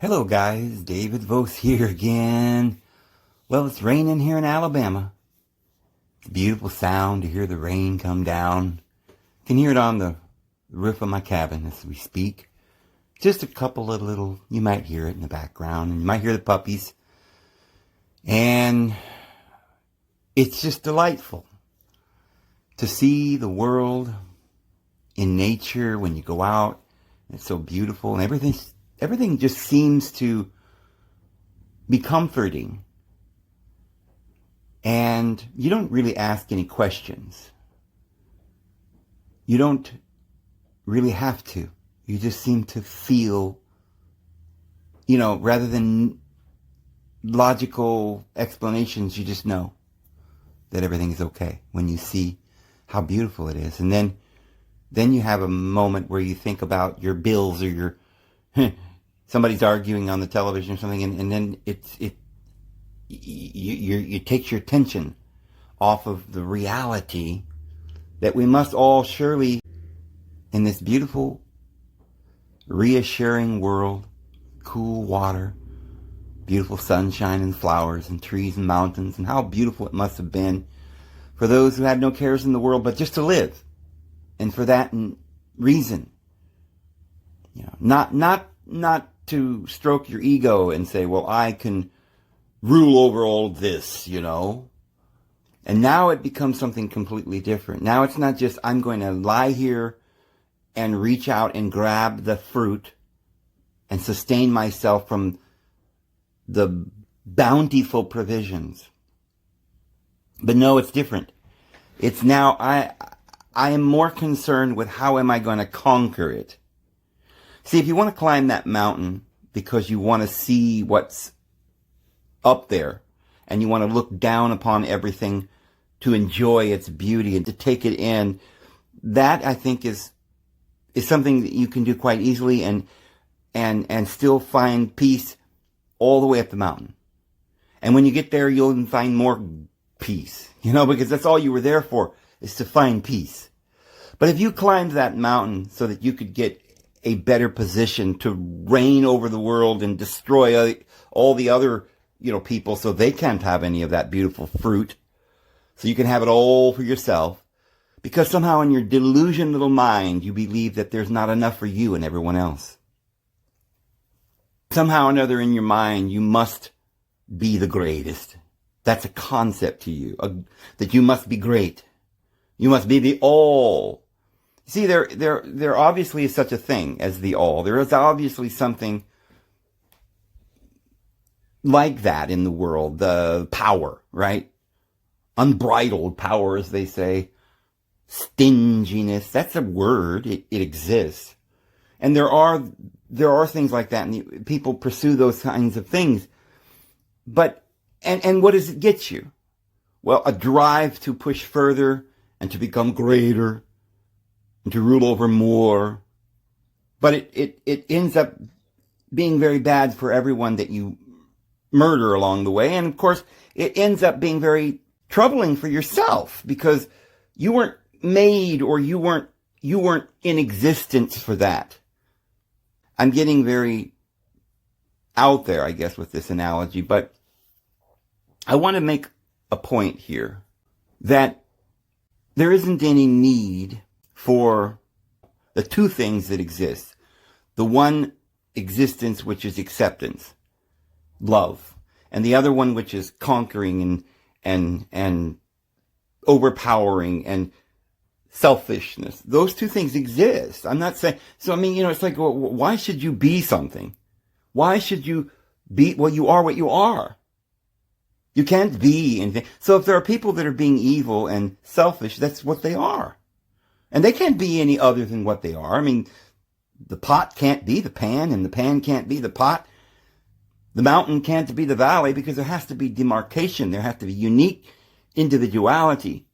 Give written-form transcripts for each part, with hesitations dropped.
Hello guys, David Vos here again. Well, it's raining here in Alabama. It's a beautiful sound to hear the rain come down. You can hear it on the roof of my cabin as we speak. Just a couple of little, you might hear it in the background, and you might hear the puppies. And it's just delightful to see the world in nature when you go out. It's so beautiful, and everything just seems to be comforting. And you don't really ask any questions. You don't really have to. You just seem to feel, rather than logical explanations, you just know that everything is okay when you see how beautiful it is. And then you have a moment where you think about your bills or your somebody's arguing on the television or something, and then it takes your attention off of the reality that we must all surely, in this beautiful, reassuring world, cool water, beautiful sunshine and flowers and trees and mountains, and how beautiful it must have been for those who had no cares in the world but just to live, and for that reason, not to stroke your ego and say, well, I can rule over all this, And now it becomes something completely different. Now it's not just, I'm going to lie here and reach out and grab the fruit and sustain myself from the bountiful provisions. But no, it's different. It's now, I am more concerned with how am I going to conquer it. See, if you want to climb that mountain because you want to see what's up there and you want to look down upon everything to enjoy its beauty and to take it in, that I think is something that you can do quite easily and still find peace all the way up the mountain. And when you get there, you'll even find more peace, because that's all you were there for, is to find peace. But if you climbed that mountain so that you could get a better position to reign over the world and destroy all the other, people so they can't have any of that beautiful fruit, so you can have it all for yourself, because somehow in your delusioned little mind you believe that there's not enough for you and everyone else. Somehow or another in your mind you must be the greatest. That's a concept to you, that you must be great. You must be the all. See, there obviously is such a thing as the all. There is obviously something like that in the world, the power, right? Unbridled power, as they say. Stinginess, that's a word. It exists. And there are things like that, and people pursue those kinds of things. But, and what does it get you? Well, a drive to push further and to become greater and to rule over more. But it ends up being very bad for everyone that you murder along the way. And of course, it ends up being very troubling for yourself, because you weren't made, or you weren't in existence for that. I'm getting very out there, I guess, with this analogy, but I want to make a point here that there isn't any need for the two things that exist. The one existence, which is acceptance, love, and the other one, which is conquering and overpowering and selfishness. Those two things exist. I'm not saying, so it's like, well, why should you be something? Why should you be, well, you are what you are. You can't be anything. So if there are people that are being evil and selfish, that's what they are. And they can't be any other than what they are. The pot can't be the pan, and the pan can't be the pot. The mountain can't be the valley, because there has to be demarcation. There has to be unique individuality.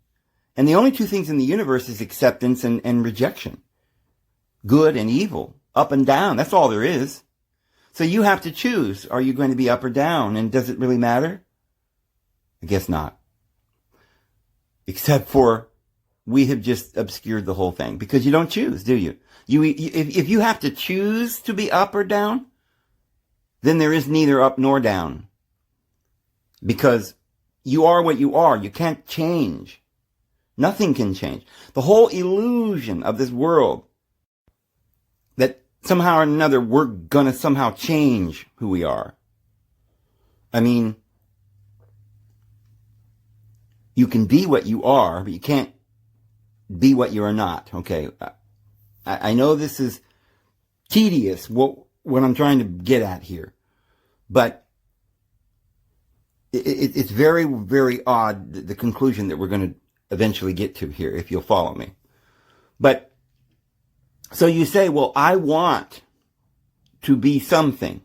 And the only two things in the universe is acceptance and rejection. Good and evil. Up and down. That's all there is. So you have to choose. Are you going to be up or down? And does it really matter? I guess not. Except for we have just obscured the whole thing, because you don't choose, do you? If you have to choose to be up or down, then there is neither up nor down. Because you are what you are. You can't change. Nothing can change. The whole illusion of this world that somehow or another we're gonna somehow change who we are. I mean, you can be what you are, but you can't be what you are not. Okay, I know this is tedious, what I'm trying to get at here, but it's very, very odd, the conclusion that we're going to eventually get to here, if you'll follow me. But, so you say, well, I want to be something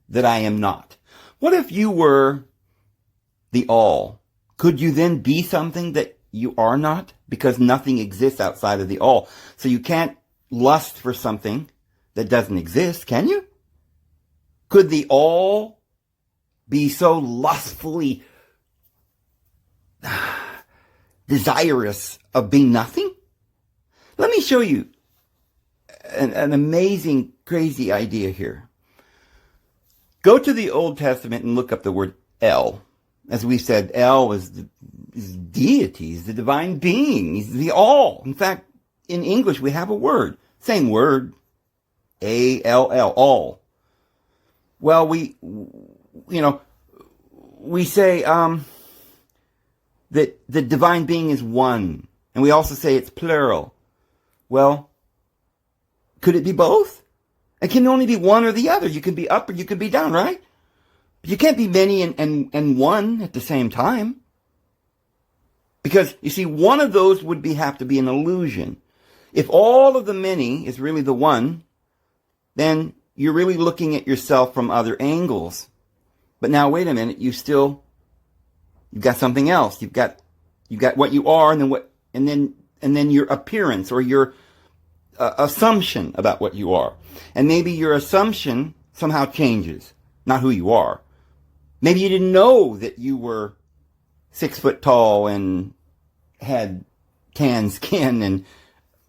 that I am not. What if you were the all? Could you then be something that you are not? Because nothing exists outside of the all. So you can't lust for something that doesn't exist, can you? Could the all be so lustfully desirous of being nothing? Let me show you an amazing, crazy idea here. Go to the Old Testament and look up the word El. As we said, El is deities, the divine being. He's the all. In fact, in English, we have a word. Same word. A-L-L, all. Well, we say that the divine being is one. And we also say it's plural. Well, could it be both? It can only be one or the other. You can be up or you can be down, right? But you can't be many and one at the same time. Because, you see, one of those would have to be an illusion. If all of the many is really the one, then you're really looking at yourself from other angles. But now, wait a minute, you've got something else. You've got what you are, and then your appearance or your assumption about what you are. And maybe your assumption somehow changes, not who you are. Maybe you didn't know that you were 6 foot tall and had tan skin and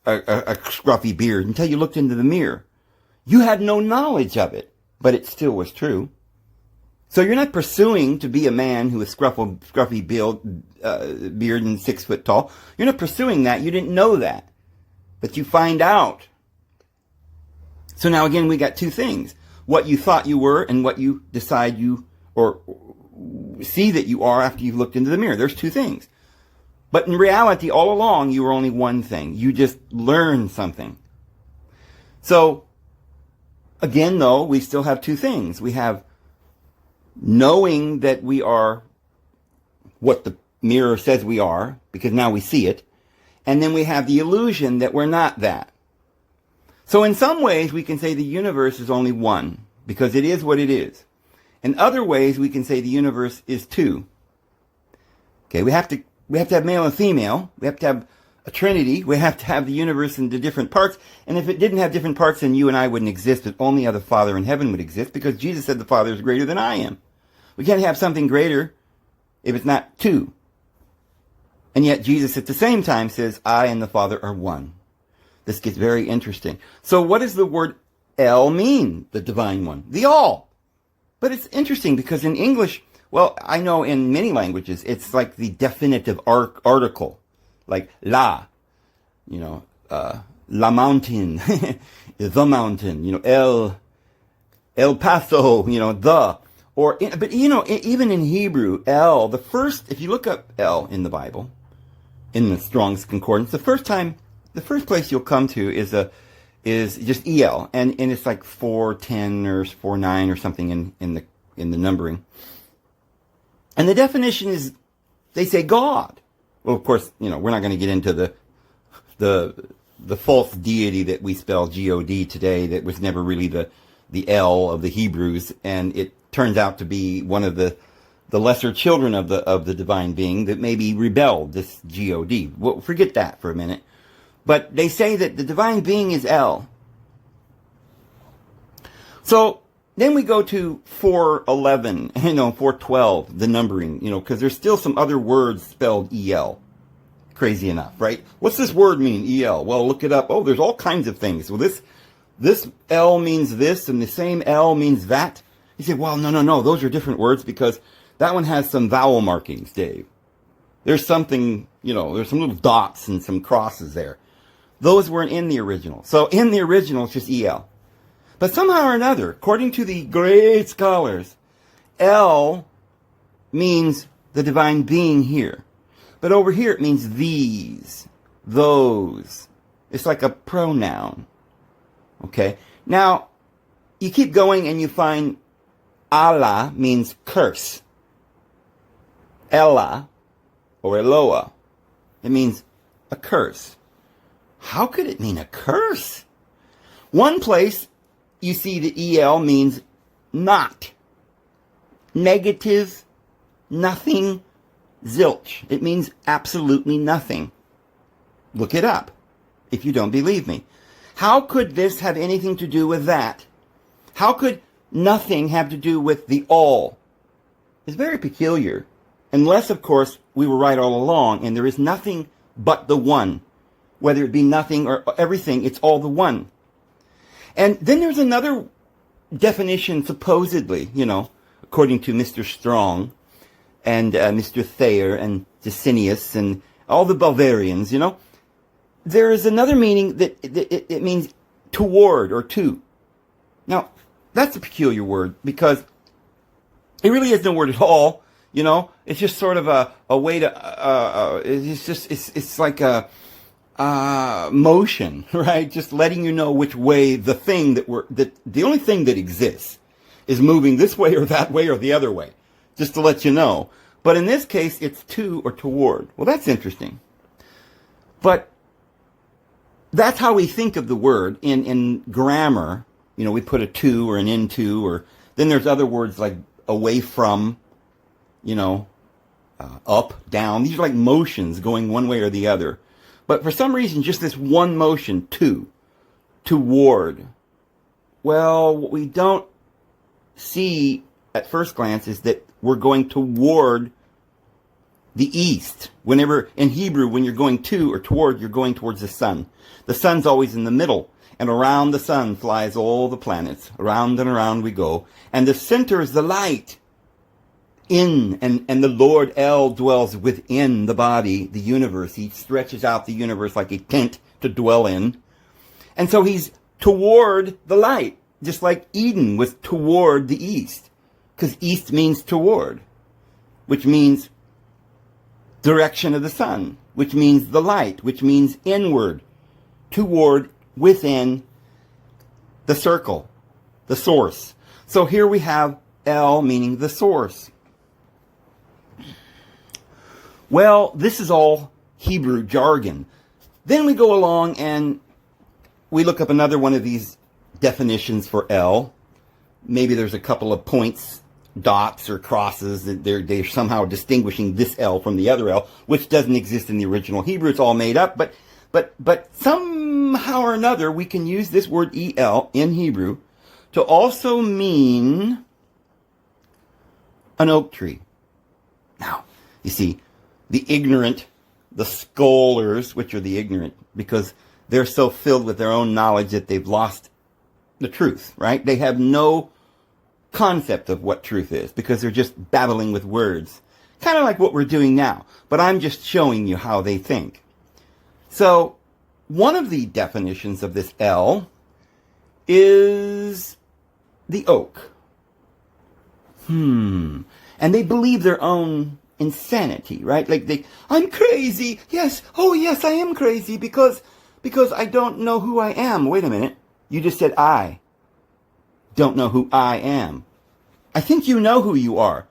a scruffy beard until you looked into the mirror. You had no knowledge of it, but it still was true. So you're not pursuing to be a man who is scruffy beard and 6 foot tall. You're not pursuing that. You didn't know that. But you find out. So now again, we got two things. What you thought you were and what you decide you or see that you are after you've looked into the mirror. There's two things. But in reality, all along, you were only one thing. You just learned something. So, again, though, we still have two things. We have knowing that we are what the mirror says we are, because now we see it. And then we have the illusion that we're not that. So in some ways, we can say the universe is only one, because it is what it is. In other ways, we can say the universe is two. Okay, we have to have male and female. We have to have a trinity. We have to have the universe into different parts. And if it didn't have different parts, then you and I wouldn't exist, but only the Father in heaven would exist, because Jesus said the Father is greater than I am. We can't have something greater if it's not two. And yet Jesus at the same time says, I and the Father are one. This gets very interesting. So what does the word El mean, the divine one? The all. But it's interesting because in English, well, I know in many languages, it's like the definitive article. Like la, la mountain, the mountain, El Paso, the. But even in Hebrew, El, if you look up El in the Bible, in the Strong's Concordance, the first place you'll come to is just El, and it's like 410 or 49 or something in the numbering. And the definition is, they say God. Well, of course, we're not going to get into the false deity that we spell G-O-D today, that was never really the El of the Hebrews, and it turns out to be one of the lesser children of the divine being that maybe rebelled, this G-O-D. Well, forget that for a minute. But they say that the divine being is El. So then we go to 411, 412, the numbering, because there's still some other words spelled E-L. Crazy enough, right? What's this word mean, E-L? Well, look it up. Oh, there's all kinds of things. Well, this L means this, and the same L means that. You say, well, no, those are different words because that one has some vowel markings, Dave. There's something, there's some little dots and some crosses there. Those weren't in the original. So in the original, it's just El. But somehow or another, according to the great scholars, El means the divine being here. But over here it means these, those. It's like a pronoun. Okay? Now, you keep going and you find Allah means curse. Ella or Eloah. It means a curse. How could it mean a curse? One place you see the EL means not. Negative, nothing, zilch. It means absolutely nothing. Look it up if you don't believe me. How could this have anything to do with that? How could nothing have to do with the all? It's very peculiar. Unless, of course, we were right all along and there is nothing but the one. Whether it be nothing or everything, it's all the one. And then there's another definition, supposedly, according to Mr. Strong and Mr. Thayer and Jacinius and all the Bavarians, there is another meaning that it means toward or to. Now, that's a peculiar word because it really is no word at all. It's just sort of a way to, it's like a motion, right? Just letting you know which way the thing the only thing that exists is moving this way or that way or the other way, just to let you know. But in this case, it's to or toward. Well, that's interesting. But that's how we think of the word in grammar. We put a to or an into, or then there's other words like away from, up, down. These are like motions going one way or the other. But for some reason, just this one motion, toward. Well, what we don't see at first glance is that we're going toward the east. Whenever, in Hebrew, when you're going to or toward, you're going towards the sun. The sun's always in the middle. And around the sun flies all the planets. Around and around we go. And the center is the light. And the Lord El dwells within the body, the universe. He stretches out the universe like a tent to dwell in. And so he's toward the light, just like Eden was toward the east. Because east means toward, which means direction of the sun, which means the light, which means inward, toward, within the circle, the source. So here we have El meaning the source. Well, this is all Hebrew jargon. Then we go along and we look up another one of these definitions for El. Maybe there's a couple of points, dots, or crosses that they're somehow distinguishing this El from the other El, which doesn't exist in the original Hebrew. It's all made up. But somehow or another, we can use this word El in Hebrew to also mean an oak tree. Now, you see, the ignorant, the scholars, which are the ignorant, because they're so filled with their own knowledge that they've lost the truth, right? They have no concept of what truth is because they're just babbling with words. Kind of like what we're doing now. But I'm just showing you how they think. So, one of the definitions of this El is the oak. And they believe their own insanity, right? Like I'm crazy. Yes. Oh, yes, I am crazy because I don't know who I am. Wait a minute. You just said I don't know who I am. I think you know who you are,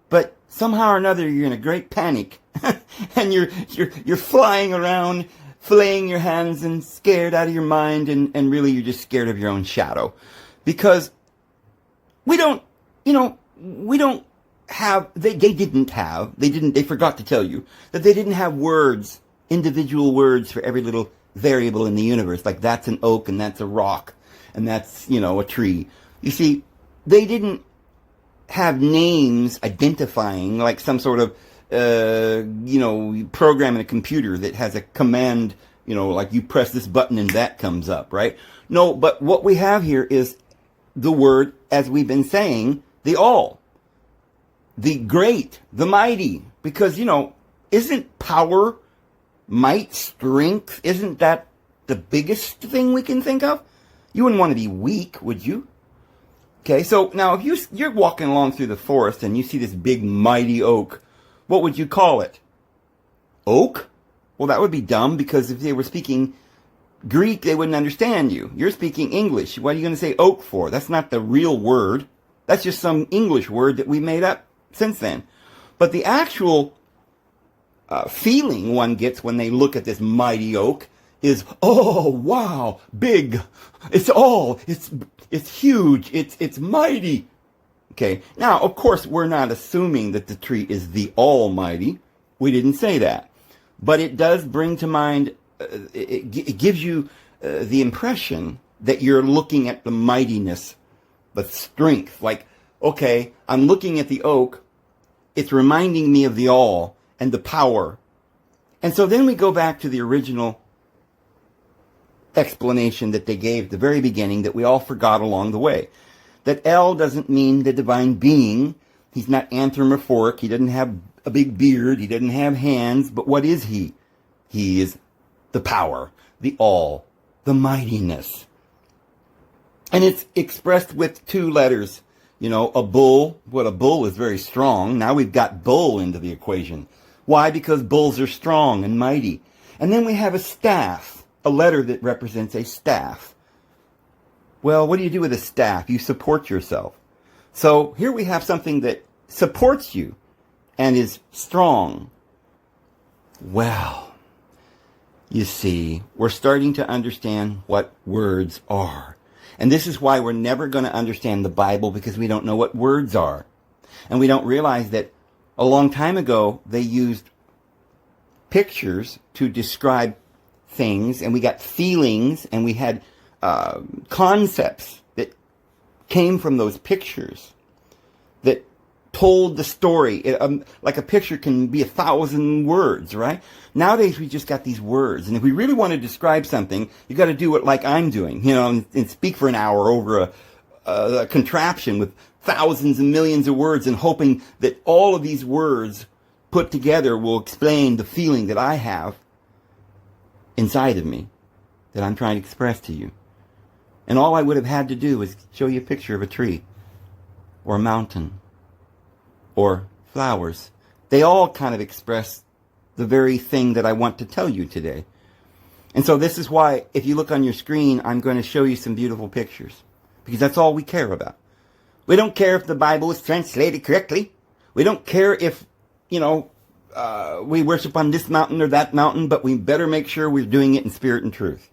but somehow or another you're in a great panic and you're flying around, flaying your hands and scared out of your mind, and really you're just scared of your own shadow. Because they forgot to tell you that they didn't have words, individual words for every little variable in the universe. Like that's an oak and that's a rock and that's, a tree. You see, they didn't have names identifying like some sort of, program in a computer that has a command, like you press this button and that comes up, right? No, but what we have here is the word, as we've been saying, the all, the great, the mighty. Because, isn't power, might, strength, isn't that the biggest thing we can think of? You wouldn't want to be weak, would you? Okay, so now if you're walking along through the forest and you see this big mighty oak, what would you call it? Oak? Well, that would be dumb, because if they were speaking Greek, they wouldn't understand you. You're speaking English. What are you going to say oak for? That's not the real word. That's just some English word that we made up since then. But the actual feeling one gets when they look at this mighty oak is, oh, wow, big. It's huge. It's mighty. Okay. Now, of course, we're not assuming that the tree is the Almighty. We didn't say that. But it does bring to mind, it gives you the impression that you're looking at the mightiness, the strength. Like, okay, I'm looking at the oak. It's reminding me of the all and the power. And so then we go back to the original explanation that they gave at the very beginning that we all forgot along the way. That El doesn't mean the divine being. He's not anthropomorphic. He doesn't have a big beard. He doesn't have hands. But what is he? He is the power, the all, the mightiness. And it's expressed with two letters. A bull. Well, a bull is very strong. Now we've got bull into the equation. Why? Because bulls are strong and mighty. And then we have a staff, a letter that represents a staff. Well, what do you do with a staff? You support yourself. So here we have something that supports you and is strong. Well, you see, we're starting to understand what words are. And this is why we're never going to understand the Bible, because we don't know what words are. And we don't realize that a long time ago, they used pictures to describe things, and we got feelings, and we had concepts that came from those pictures that told the story. Like a picture can be 1,000 words, right? Nowadays, we just got these words. And if we really want to describe something, you got to do it like I'm doing, and speak for an hour over a contraption with thousands and millions of words, and hoping that all of these words put together will explain the feeling that I have inside of me that I'm trying to express to you. And all I would have had to do was show you a picture of a tree or a mountain or flowers. They all kind of express the very thing that I want to tell you today. And so this is why, if you look on your screen, I'm going to show you some beautiful pictures, because that's all we care about. We don't care if the Bible is translated correctly. We don't care if, we worship on this mountain or that mountain, but we better make sure we're doing it in spirit and truth.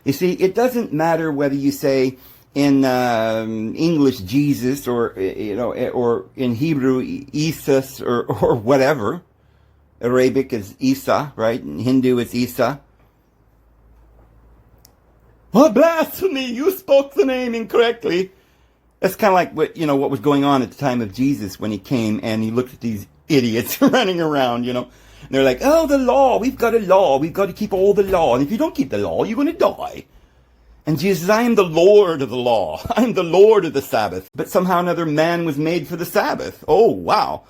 You see, it doesn't matter whether you say in English Jesus, or or in Hebrew Isus, or whatever. Arabic is Isa, right? In Hindu it's Isa. Oh, blasphemy! You spoke the name incorrectly. That's kind of like what was going on at the time of Jesus when he came and he looked at these idiots running around, And they're like, oh, the law, we've got a law, we've got to keep all the law. And if you don't keep the law, you're going to die. And Jesus says, I am the Lord of the law. I am the Lord of the Sabbath. But somehow another man was made for the Sabbath. Oh, wow.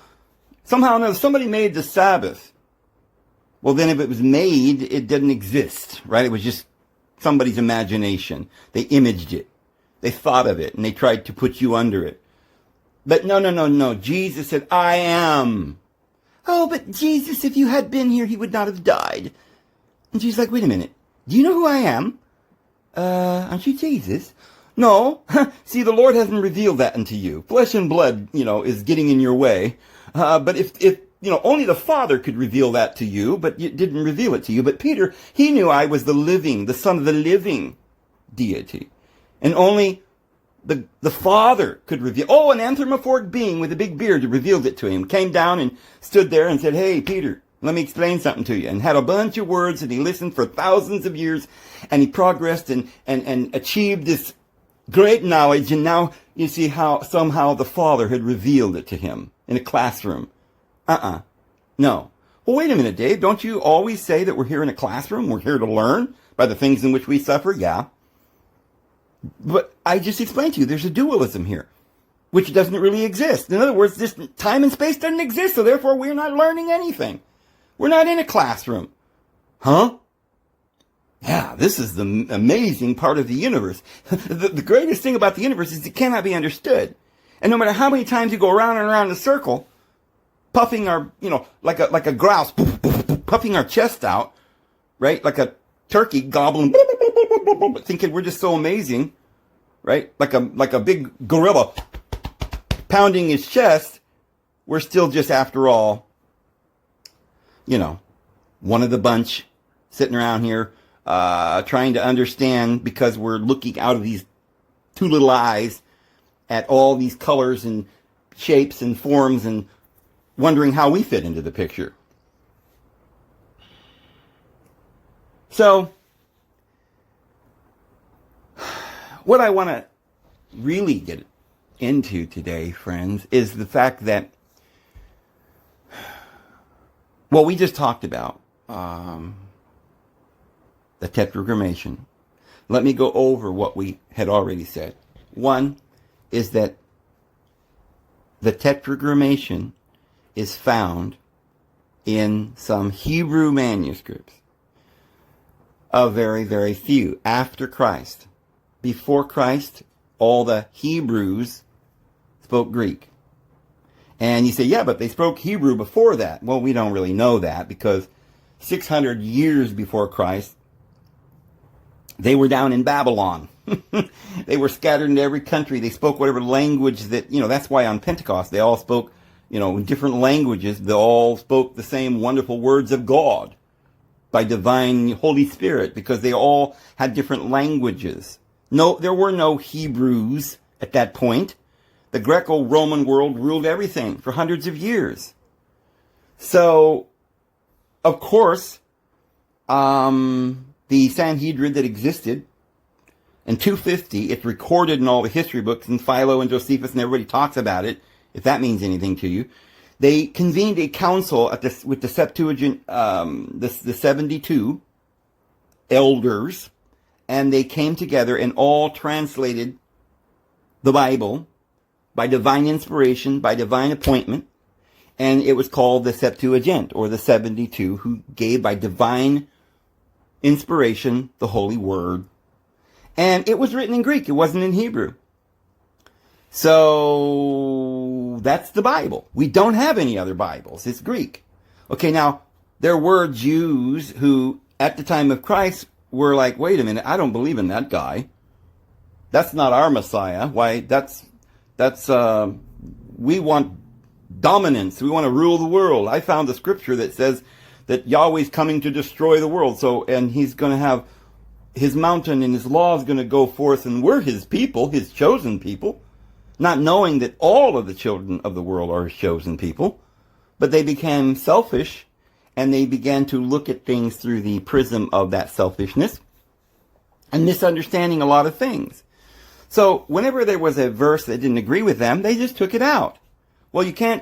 Somehow another, somebody made the Sabbath. Well, then if it was made, it didn't exist, right? It was just somebody's imagination. They imaged it. They thought of it, and they tried to put you under it. But no. Jesus said, I am. Oh, but Jesus, if you had been here, he would not have died. And she's like, wait a minute. Do you know who I am? Aren't you Jesus? No. See, the Lord hasn't revealed that unto you. Flesh and blood, is getting in your way. But if only the Father could reveal that to you, but it didn't reveal it to you. But Peter, he knew I was the Son of the living deity. And only the Father could reveal. Oh, an anthropomorphic being with a big beard revealed it to him. Came down and stood there and said, hey, Peter, let me explain something to you. And had a bunch of words, and he listened for thousands of years, and he progressed and achieved this great knowledge. And now you see how somehow the Father had revealed it to him in a classroom. No. Well, wait a minute, Dave. Don't you always say that we're here in a classroom? We're here to learn by the things in which we suffer? Yeah. But I just explained to you, there's a dualism here. which doesn't really exist. In other words, this time and space doesn't exist, so therefore we're not learning anything. We're not in a classroom. Huh? Yeah, this is the amazing part of the universe. The greatest thing about the universe is it cannot be understood. And no matter how many times you go around and around in a circle, puffing our, like a grouse, puffing our chest out, right? Like a turkey gobbling, thinking we're just so amazing, right? Like a big gorilla pounding his chest. We're still just, after all, one of the bunch sitting around here, trying to understand, because we're looking out of these two little eyes at all these colors and shapes and forms and wondering how we fit into the picture. So, what I want to really get into today, friends, is the fact that, well, we just talked about the tetragrammation. Let me go over what we had already said. One is that the tetragrammation is found in some Hebrew manuscripts. A very, very few after Christ. Before Christ, all the Hebrews spoke Greek. And you say, yeah, but they spoke Hebrew before that. Well, we don't really know that, because 600 years before Christ, they were down in Babylon. They were scattered into every country. They spoke whatever language that, that's why on Pentecost they all spoke, in different languages. They all spoke the same wonderful words of God by divine Holy Spirit, because they all had different languages. No, there were no Hebrews at that point. The Greco-Roman world ruled everything for hundreds of years. So, of course, the Sanhedrin that existed in 250, it's recorded in all the history books, and Philo and Josephus and everybody talks about it, if that means anything to you. They convened a council with the Septuagint, the 72 elders, and they came together and all translated the Bible by divine inspiration, by divine appointment, and it was called the Septuagint, or the 72, who gave by divine inspiration the Holy Word. And it was written in Greek. It wasn't in Hebrew. So that's the Bible. We don't have any other Bibles. It's Greek. Okay, now, there were Jews who, at the time of Christ, were like, wait a minute, I don't believe in that guy. That's not our Messiah. Why, we want dominance. We want to rule the world. I found a scripture that says that Yahweh's coming to destroy the world. So, and he's going to have his mountain and his law is going to go forth, and we're his people, his chosen people, not knowing that all of the children of the world are his chosen people. But they became selfish, and they began to look at things through the prism of that selfishness and misunderstanding a lot of things. So whenever there was a verse that didn't agree with them, they just took it out. Well, you can't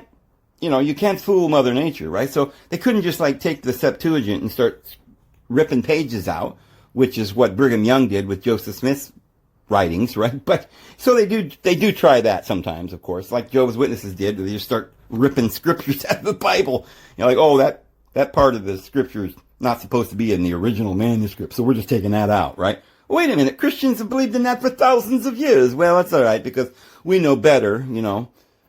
fool Mother Nature, right? So they couldn't just take the Septuagint and start ripping pages out, which is what Brigham Young did with Joseph Smith's writings, right? But so they do try that sometimes, of course, like Jehovah's Witnesses did. They just start ripping scriptures out of the Bible. That part of the scripture is not supposed to be in the original manuscript, so we're just taking that out, right? Wait a minute, Christians have believed in that for thousands of years. Well, that's all right, because we know better,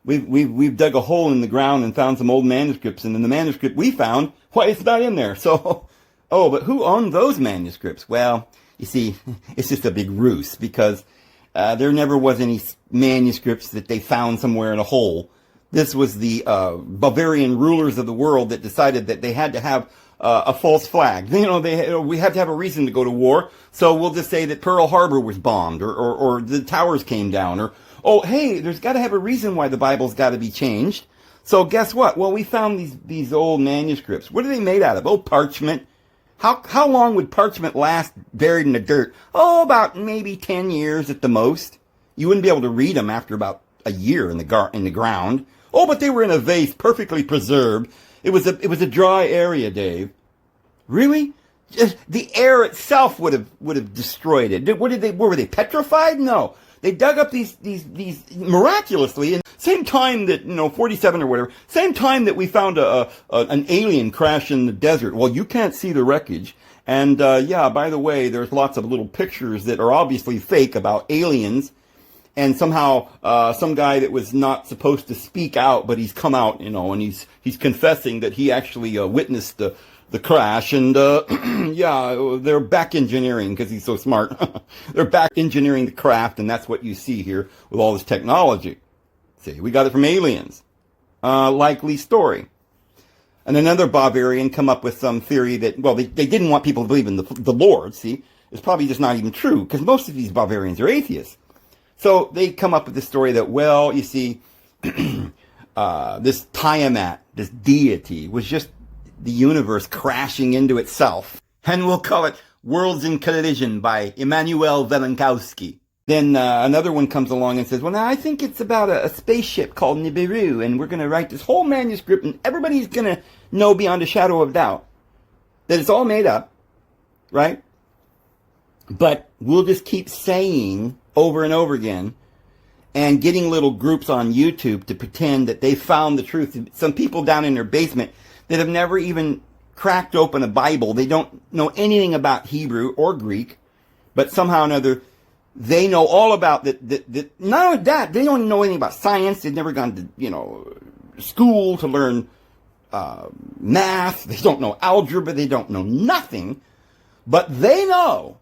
We've dug a hole in the ground and found some old manuscripts, and in the manuscript we found, why, it's not in there. So, but who owned those manuscripts? Well, you see, it's just a big ruse, because there never was any manuscripts that they found somewhere in a hole. This was the Bavarian rulers of the world that decided that they had to have a false flag. We have to have a reason to go to war, so we'll just say that Pearl Harbor was bombed, or the towers came down, or, oh, hey, there's got to have a reason why the Bible's got to be changed. So guess what? Well, we found these old manuscripts. What are they made out of? Oh, parchment. How long would parchment last buried in the dirt? Oh, about maybe 10 years at the most. You wouldn't be able to read them after about a year in the ground. Oh, but they were in a vase, perfectly preserved. It was a dry area, Dave. Really? Just the air itself would have destroyed it. Were they petrified? No. They dug up these miraculously, and same time that, 47 or whatever, same time that we found an alien crash in the desert. Well, you can't see the wreckage. And, yeah, by the way, there's lots of little pictures that are obviously fake about aliens. And somehow, some guy that was not supposed to speak out, but he's come out, and he's confessing that he actually, witnessed the crash. And, yeah, they're back engineering because he's so smart. They're back engineering the craft. And that's what you see here with all this technology. See, we got it from aliens. Likely story. And another Bavarian come up with some theory that, well, they didn't want people to believe in the Lord, see. It's probably just not even true, because most of these Bavarians are atheists. So they come up with the story that, well, you see, this Tiamat, this deity, was just the universe crashing into itself. And we'll call it Worlds in Collision by Immanuel Velenkowski. Then another one comes along and says, well, now I think it's about a spaceship called Nibiru, and we're going to write this whole manuscript, and everybody's going to know beyond a shadow of doubt that it's all made up, right? But we'll just keep saying over and over again and getting little groups on YouTube to pretend that they found the truth. Some people down in their basement that have never even cracked open a Bible. They don't know anything about Hebrew or Greek, but somehow or another, they know all about that. Not only that, they don't know anything about science. They've never gone to, school to learn math. They don't know algebra. They don't know nothing. But they know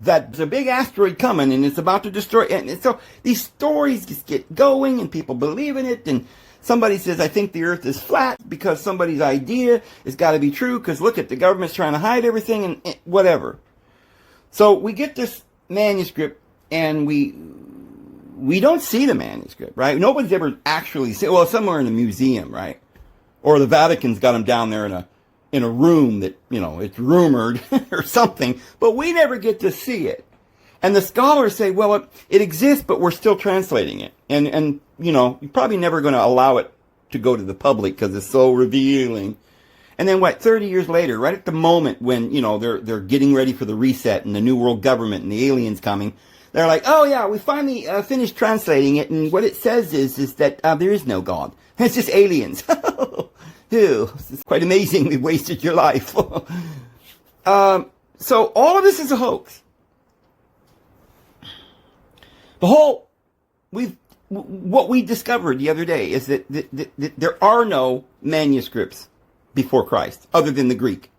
that there's a big asteroid coming and it's about to destroy. And so these stories just get going and people believe in it. And somebody says, I think the earth is flat because somebody's idea has got to be true because look at the government's trying to hide everything and whatever. So we get this manuscript and we don't see the manuscript, right? Nobody's ever actually seen, well, somewhere in a museum, right? Or the Vatican's got them down there in a room that, it's rumored or something, but we never get to see it. And the scholars say, well, it exists, but we're still translating it. And you're probably never going to allow it to go to the public because it's so revealing. And then 30 years later, right at the moment when, they're getting ready for the reset and the new world government and the aliens coming, they're like, oh yeah, we finally finished translating it. And what it says is that there is no God. It's just aliens. Ew, it's quite amazing. We wasted your life. So all of this is a hoax. What we discovered the other day is that there are no manuscripts before Christ other than the Greek.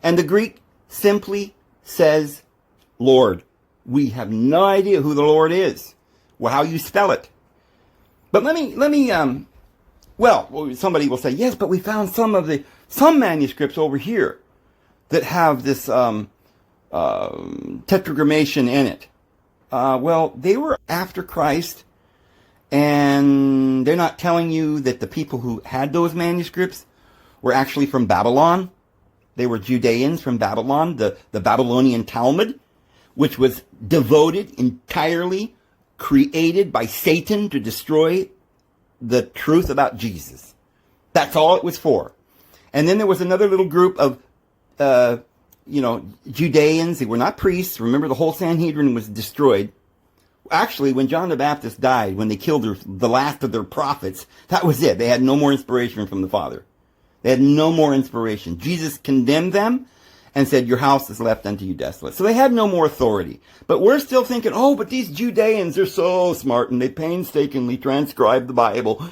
And the Greek simply says Lord. We have no idea who the Lord is, or how you spell it. But let me, somebody will say, yes, but we found some manuscripts over here that have this, tetragrammation in it. Well, they were after Christ, and they're not telling you that the people who had those manuscripts were actually from Babylon. They were Judeans from Babylon, the Babylonian Talmud, which was devoted, entirely created by Satan to destroy the truth about Jesus. That's all it was for. And then there was another little group of, Judeans. They were not priests. Remember, the whole Sanhedrin was destroyed. Actually, when John the Baptist died, when they killed the last of their prophets, that was it. They had no more inspiration from the Father. They had no more inspiration. Jesus condemned them and said, your house is left unto you desolate. So they had no more authority. But we're still thinking, oh, but these Judeans are so smart and they painstakingly transcribed the Bible.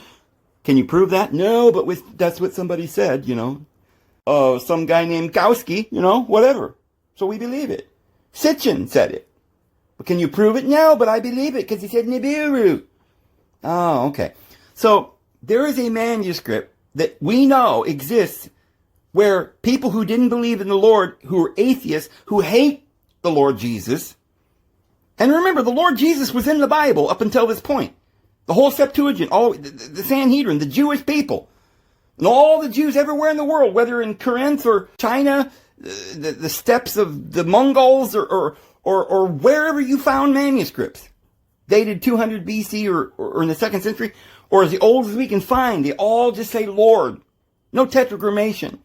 Can you prove that? No, but that's what somebody said, some guy named Kowski, whatever. So we believe it. Sitchin said it. But can you prove it? No, but I believe it because he said Nibiru. Oh, okay. So there is a manuscript that we know exists where people who didn't believe in the Lord, who are atheists, who hate the Lord Jesus, and remember, the Lord Jesus was in the Bible up until this point. The whole Septuagint, all the Sanhedrin, the Jewish people, and all the Jews everywhere in the world, whether in Corinth or China, the steppes of the Mongols, or wherever you found manuscripts dated 200 BC or in the 2nd century, or as old as we can find, they all just say Lord. No tetragrammation.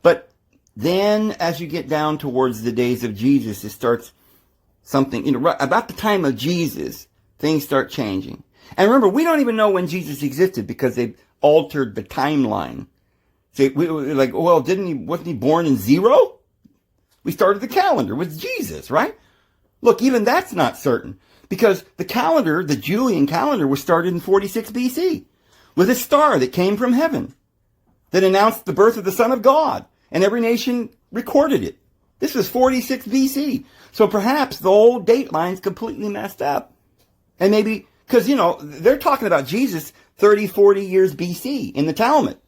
But then as you get down towards the days of Jesus, it starts something, about the time of Jesus, things start changing. And remember, we don't even know when Jesus existed because they've altered the timeline. So we're like, well, wasn't he born in 0? We started the calendar with Jesus, right? Look, even that's not certain because the calendar, the Julian calendar, was started in 46 BC with a star that came from heaven that announced the birth of the Son of God, and every nation recorded it. This was 46 BC. So perhaps the old date line's completely messed up. And maybe, because, they're talking about Jesus 30, 40 years BC in the Talmud.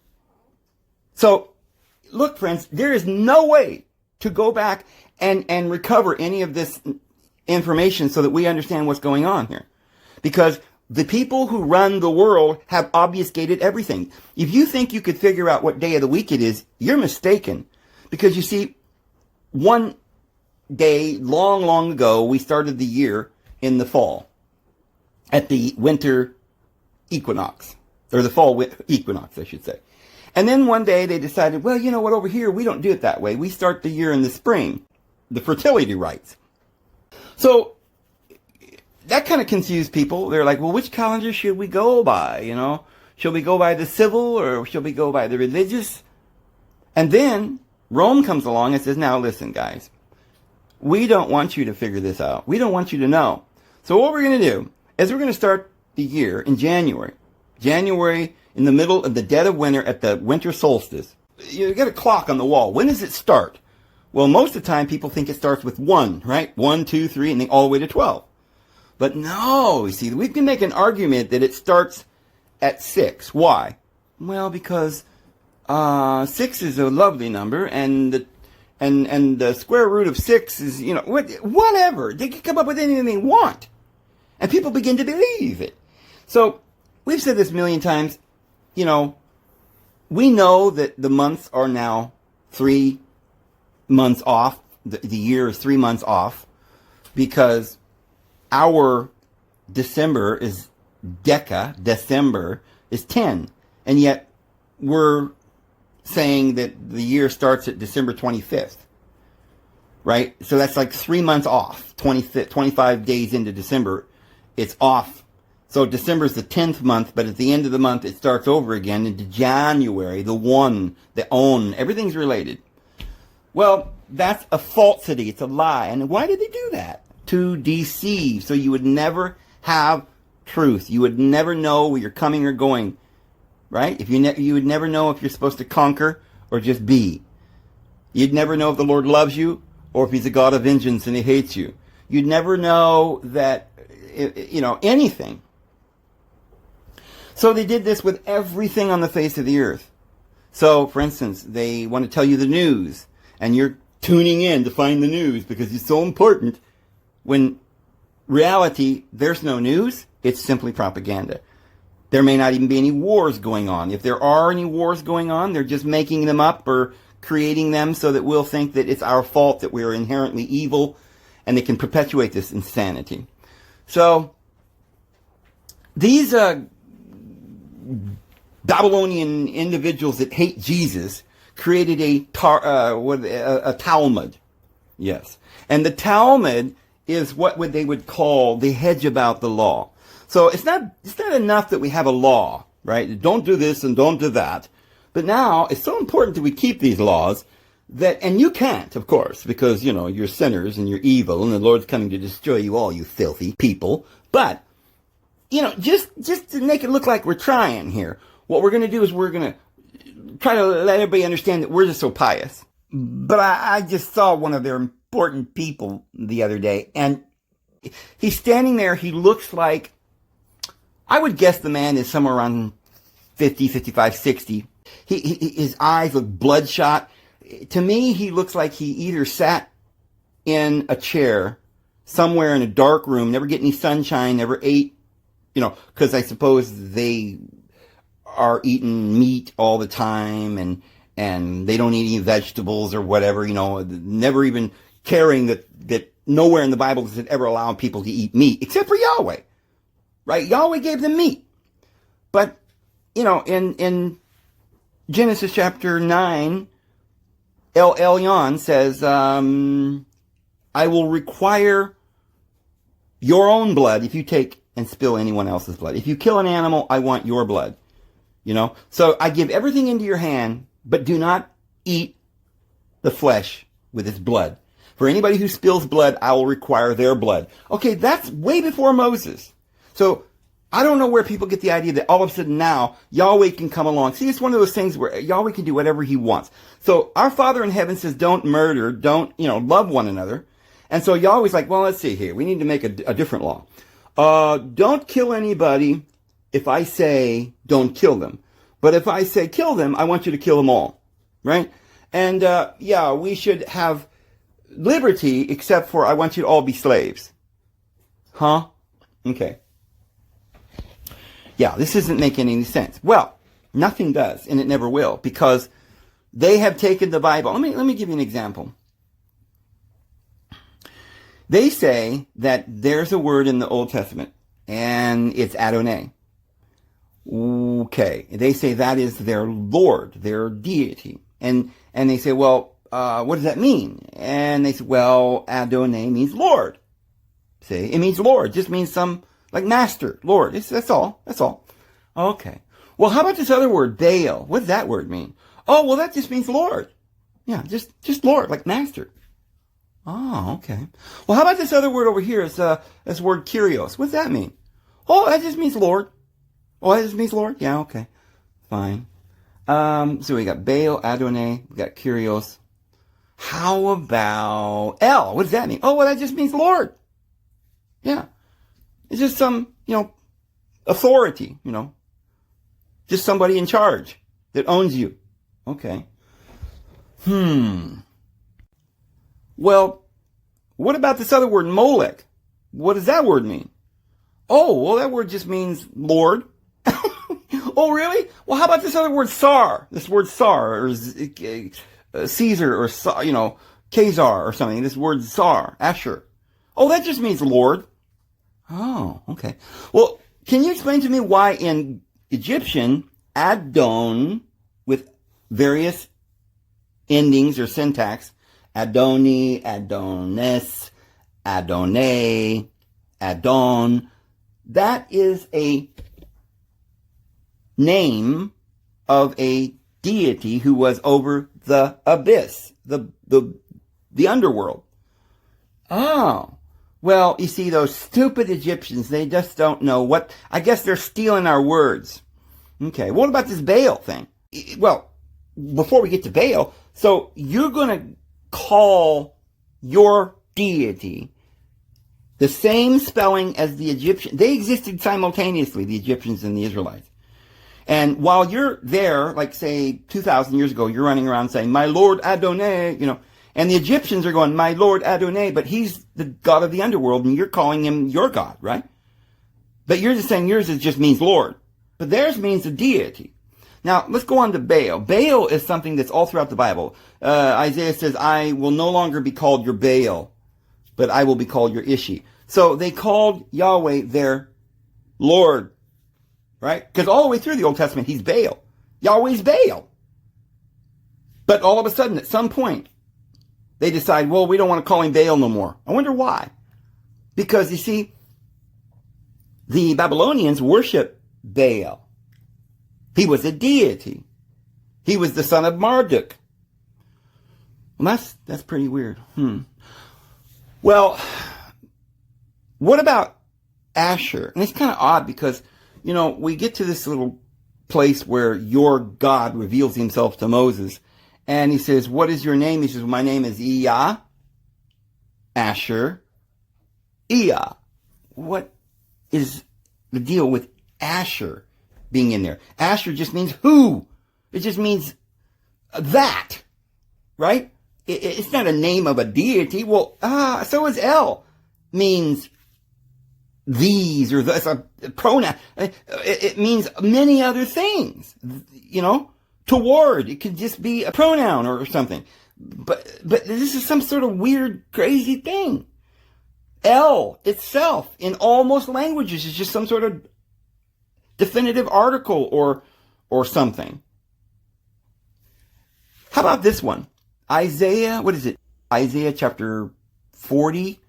So, look, friends, there is no way to go back and recover any of this information so that we understand what's going on here. Because the people who run the world have obfuscated everything. If you think you could figure out what day of the week it is, you're mistaken. Because you see, one day, long, long ago, we started the year in the fall at the winter equinox, or the fall equinox, I should say. And then one day they decided, well, you know what, over here, we don't do it that way. We start the year in the spring, the fertility rites. So that kind of confused people. They're like, well, which calendar should we go by? Should we go by the civil or should we go by the religious? And then Rome comes along and says, now listen, guys, we don't want you to figure this out. We don't want you to know. So what we're going to do is we're going to start the year in January. January, in the middle of the dead of winter at the winter solstice. You got a clock on the wall. When does it start? Well, most of the time people think it starts with 1, right? 1, 2, 3, and then all the way to 12. But no, you see, we can make an argument that it starts at 6. Why? Well, because 6 is a lovely number, and the square root of 6 is, whatever. They can come up with anything they want. And people begin to believe it. So, we've said this a million times. We know that the months are now 3 months off. The year is 3 months off because our December is December is 10. And yet we're saying that the year starts at December 25th. Right? So that's like 3 months off. 25 days into December, it's off. So December is the 10th month, but at the end of the month, it starts over again into January, the 1, the on, everything's related. Well, that's a falsity. It's a lie. And why did they do that? To deceive. So you would never have truth. You would never know where you're coming or going. Right? You would never know if you're supposed to conquer or just be. You'd never know if the Lord loves you or if he's a God of vengeance and he hates you. You'd never know that, anything. So they did this with everything on the face of the earth. So, for instance, they want to tell you the news, and you're tuning in to find the news because it's so important. When reality, there's no news, it's simply propaganda. There may not even be any wars going on. If there are any wars going on, they're just making them up or creating them so that we'll think that it's our fault, that we're inherently evil, and they can perpetuate this insanity. So, these Babylonian individuals that hate Jesus created a Talmud. Yes. And the Talmud is what they would call the hedge about the law. So it's not enough that we have a law, right? Don't do this and don't do that. But now it's so important that we keep these laws and you can't, of course, because, you're sinners and you're evil and the Lord's coming to destroy you all, you filthy people. But, just to make it look like we're trying here, what we're going to do is we're going to try to let everybody understand that we're just so pious. But I just saw one of their important people the other day, and he's standing there. He looks like, I would guess the man is somewhere around 50, 55, 60. His eyes look bloodshot. To me, he looks like he either sat in a chair somewhere in a dark room, never get any sunshine, never ate, because I suppose they are eating meat all the time and they don't eat any vegetables or whatever, never even caring that nowhere in the Bible does it ever allow people to eat meat, except for Yahweh. Right? Yahweh gave them meat. But, in Genesis chapter 9, El Elyon says, I will require your own blood if you take and spill anyone else's blood. If you kill an animal, I want your blood. So I give everything into your hand, but do not eat the flesh with its blood. For anybody who spills blood, I will require their blood. Okay, that's way before Moses. So I don't know where people get the idea that all of a sudden now Yahweh can come along. See, it's one of those things where Yahweh can do whatever he wants. So our Father in heaven says, don't murder, don't, love one another. And so Yahweh's like, well, let's see here. We need to make a different law. Don't kill anybody if I say don't kill them. But if I say kill them, I want you to kill them all. Right? And, we should have liberty except for I want you to all be slaves. Huh? Okay. Yeah, this isn't making any sense. Well, nothing does, and it never will, because they have taken the Bible. Let me give you an example. They say that there's a word in the Old Testament, and it's Adonai. Okay. They say that is their Lord, their deity. And they say, well, what does that mean? And they say, well, Adonai means Lord. See, it means Lord. It just means like master, Lord. That's all. Okay. Well, how about this other word, Baal? What does that word mean? Oh, well, that just means Lord. Yeah, just Lord, like master. Oh, okay. Well, how about this other word over here? It's this word Kyrios. What does that mean? Oh, that just means Lord. Oh, that just means Lord? Yeah, okay. Fine. So we got Baal, Adonai, we got Kyrios. How about El? What does that mean? Oh, well, that just means Lord. Yeah. It's just some, authority, just somebody in charge that owns you. Okay. Well, what about this other word, Molech? What does that word mean? Oh, well, that word just means Lord. Oh, really? Well, how about this other word, Tsar? This word Tsar, or Caesar, or, Khazar, or something. This word Tsar, Asher. Oh, that just means Lord. Oh, okay. Well, can you explain to me why in Egyptian, Adon, with various endings or syntax, Adoni, Adonis, Adonai, Adon, that is a name of a deity who was over the abyss, the underworld. Oh. Well, you see, those stupid Egyptians, they just don't know what... I guess they're stealing our words. Okay, what about this Baal thing? Well, before we get to Baal, so you're going to call your deity the same spelling as the Egyptian. They existed simultaneously, the Egyptians and the Israelites. And while you're there, like say 2,000 years ago, you're running around saying, my Lord Adonai, and the Egyptians are going, my Lord Adonai, but he's the God of the underworld, and you're calling him your God, right? But you're just saying yours just means Lord. But theirs means a deity. Now, let's go on to Baal. Baal is something that's all throughout the Bible. Isaiah says, I will no longer be called your Baal, but I will be called your Ishi. So they called Yahweh their Lord, right? Because all the way through the Old Testament, he's Baal. Yahweh's Baal. But all of a sudden, at some point, they decide, well, we don't want to call him Baal no more. I wonder why. Because, you see, the Babylonians worship Baal. He was a deity. He was the son of Marduk. Well, that's pretty weird. Well, what about Asher? And it's kind of odd because, we get to this little place where your God reveals himself to Moses. And he says, what is your name? He says, my name is Iyah, Asher, Iyah. What is the deal with Asher being in there? Asher just means who? It just means that, right? It's not a name of a deity. Well, so is El. Means these or that's a pronoun. It means many other things, Toward, it could just be a pronoun or something. But this is some sort of weird, crazy thing. El itself, in almost languages, is just some sort of definitive article or something. How about this one? Isaiah, what is it? Isaiah chapter 40.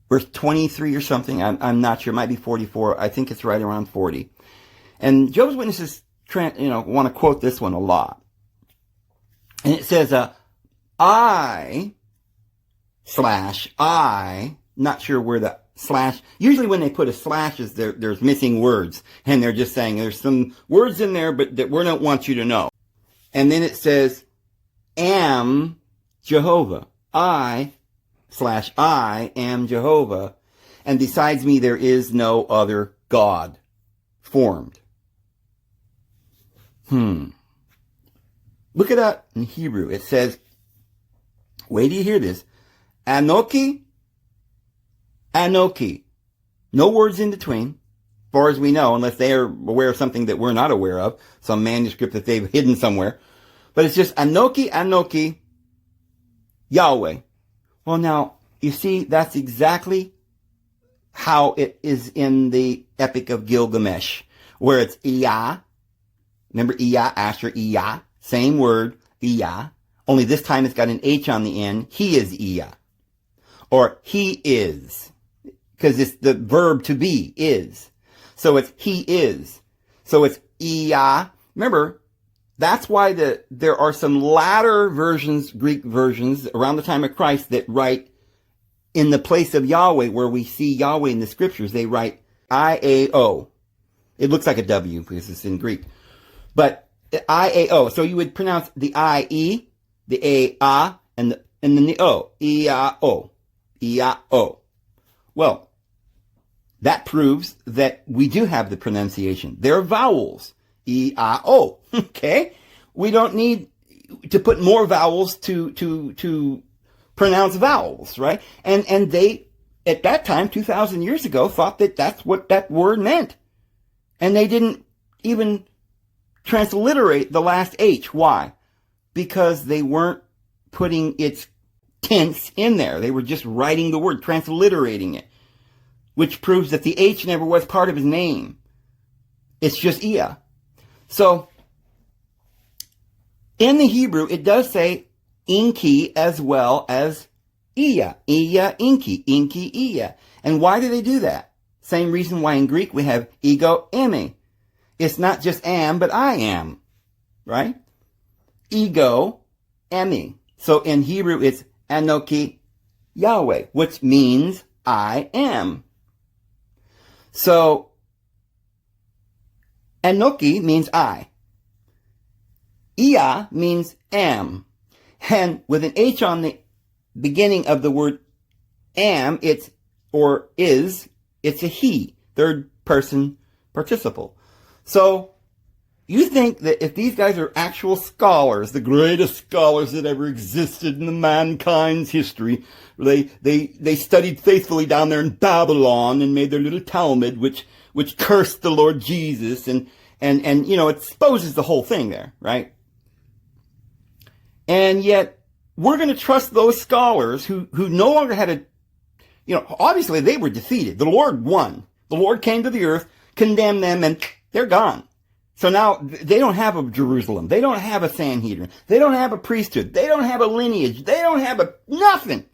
verse 23 or something. I'm not sure. It might be 44. I think it's right around 40. And Jehovah's Witnesses, want to quote this one a lot. And it says, I, not sure where the slash, usually when they put a slash, there's missing words. And they're just saying there's some words in there, but that we don't want you to know. And then it says, am Jehovah. I am Jehovah. And besides me, there is no other God formed. Look at that in Hebrew. It says, wait till you hear this. Anoki. No words in between, as far as we know, unless they are aware of something that we're not aware of, some manuscript that they've hidden somewhere. But it's just Anoki, Yahweh. Well, now, you see, that's exactly how it is in the Epic of Gilgamesh, where it's Iyah. Remember Iyah, Asher, Iyah, same word, Iyah. Only this time it's got an H on the end. He is Iyah. Or he is. Because it's the verb to be, is. So it's he is. So it's Iyah. Remember, that's why there are some latter versions, Greek versions, around the time of Christ that write in the place of Yahweh, where we see Yahweh in the scriptures, they write I-A-O. It looks like a W because it's in Greek. But I-A-O. So you would pronounce the I-E, the A-A, and then the O. I-A-O. I-A-O. Well, that proves that we do have the pronunciation. They're vowels. I-A-O. Okay? We don't need to put more vowels to pronounce vowels, right? And they, at that time, 2,000 years ago, thought that that's what that word meant. And they didn't even transliterate the last H. Why? Because they weren't putting its tense in there. They were just writing the word, transliterating it, which proves that the H never was part of his name. It's just Iyah. So, in the Hebrew, it does say Inki as well as Iyah. Iyah, Inki. Inki, Iyah. And why do they do that? Same reason why in Greek we have ego, eme. It's not just am, but I am. Right? Ego, eme. So in Hebrew it's Anoki Yahweh, which means I am. So, Anoki means I. Iyah means am. And with an H on the beginning of the word am, it's a he, third person participle. So, you think that if these guys are actual scholars, the greatest scholars that ever existed in mankind's history, they studied faithfully down there in Babylon and made their little Talmud, which cursed the Lord Jesus and it exposes the whole thing there, right? And yet, we're going to trust those scholars who no longer had obviously they were defeated. The Lord won. The Lord came to the earth, condemned them, and they're gone. So now, they don't have a Jerusalem. They don't have a Sanhedrin. They don't have a priesthood. They don't have a lineage. They don't have nothing.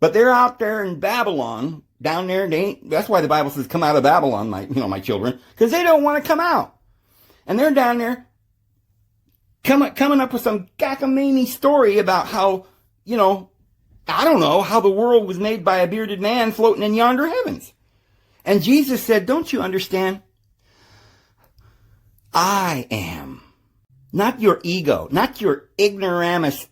But they're out there in Babylon, down there. That's why the Bible says, come out of Babylon, my children, because they don't want to come out. And they're down there, coming up with some cockamamie story about how, I don't know, how the world was made by a bearded man floating in yonder heavens. And Jesus said, don't you understand? I am. Not your ego, not your ignoramus,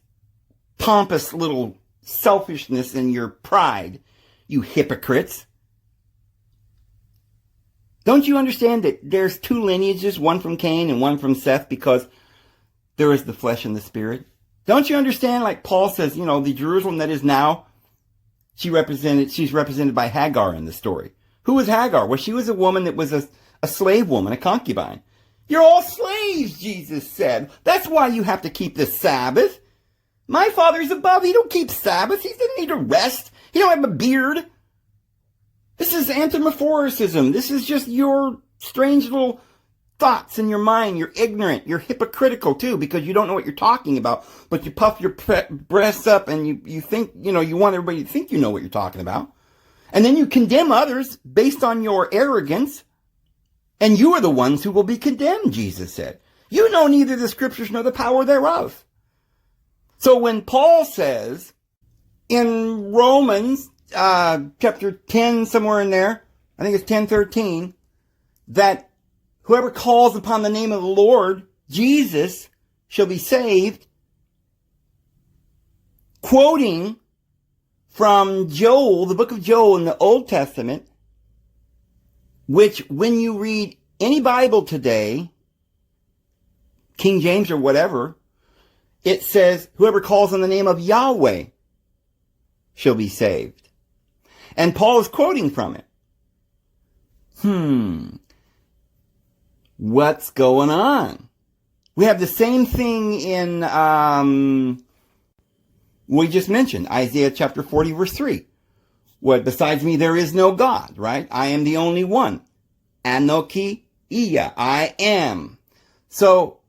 pompous little selfishness and your pride, you hypocrites. Don't you understand that there's two lineages, one from Cain and one from Seth, because there is the flesh and the spirit? Don't you understand, like Paul says, the Jerusalem that is now, she's represented by Hagar in the story. Who was Hagar? Well, she was a woman that was a slave woman, a concubine. You're all slaves, Jesus said. That's why you have to keep the Sabbath. My Father's above. He don't keep Sabbath. He doesn't need to rest. He don't have a beard. This is anthropomorphism. This is just your strange little thoughts in your mind. You're ignorant. You're hypocritical too, because you don't know what you're talking about. But you puff your breasts up and you think, you want everybody to think you know what you're talking about. And then you condemn others based on your arrogance, and you are the ones who will be condemned, Jesus said. You know neither the scriptures nor the power thereof. So when Paul says in Romans chapter 10, somewhere in there, I think it's 10:13, that whoever calls upon the name of the Lord Jesus shall be saved, quoting from Joel, the book of Joel in the Old Testament, which when you read any Bible today, King James or whatever, it says, whoever calls on the name of Yahweh shall be saved. And Paul is quoting from it. What's going on? We have the same thing in, we just mentioned, Isaiah chapter 40 verse 3. What, besides me there is no God, right? I am the only one. Anoki Iya, I am. So,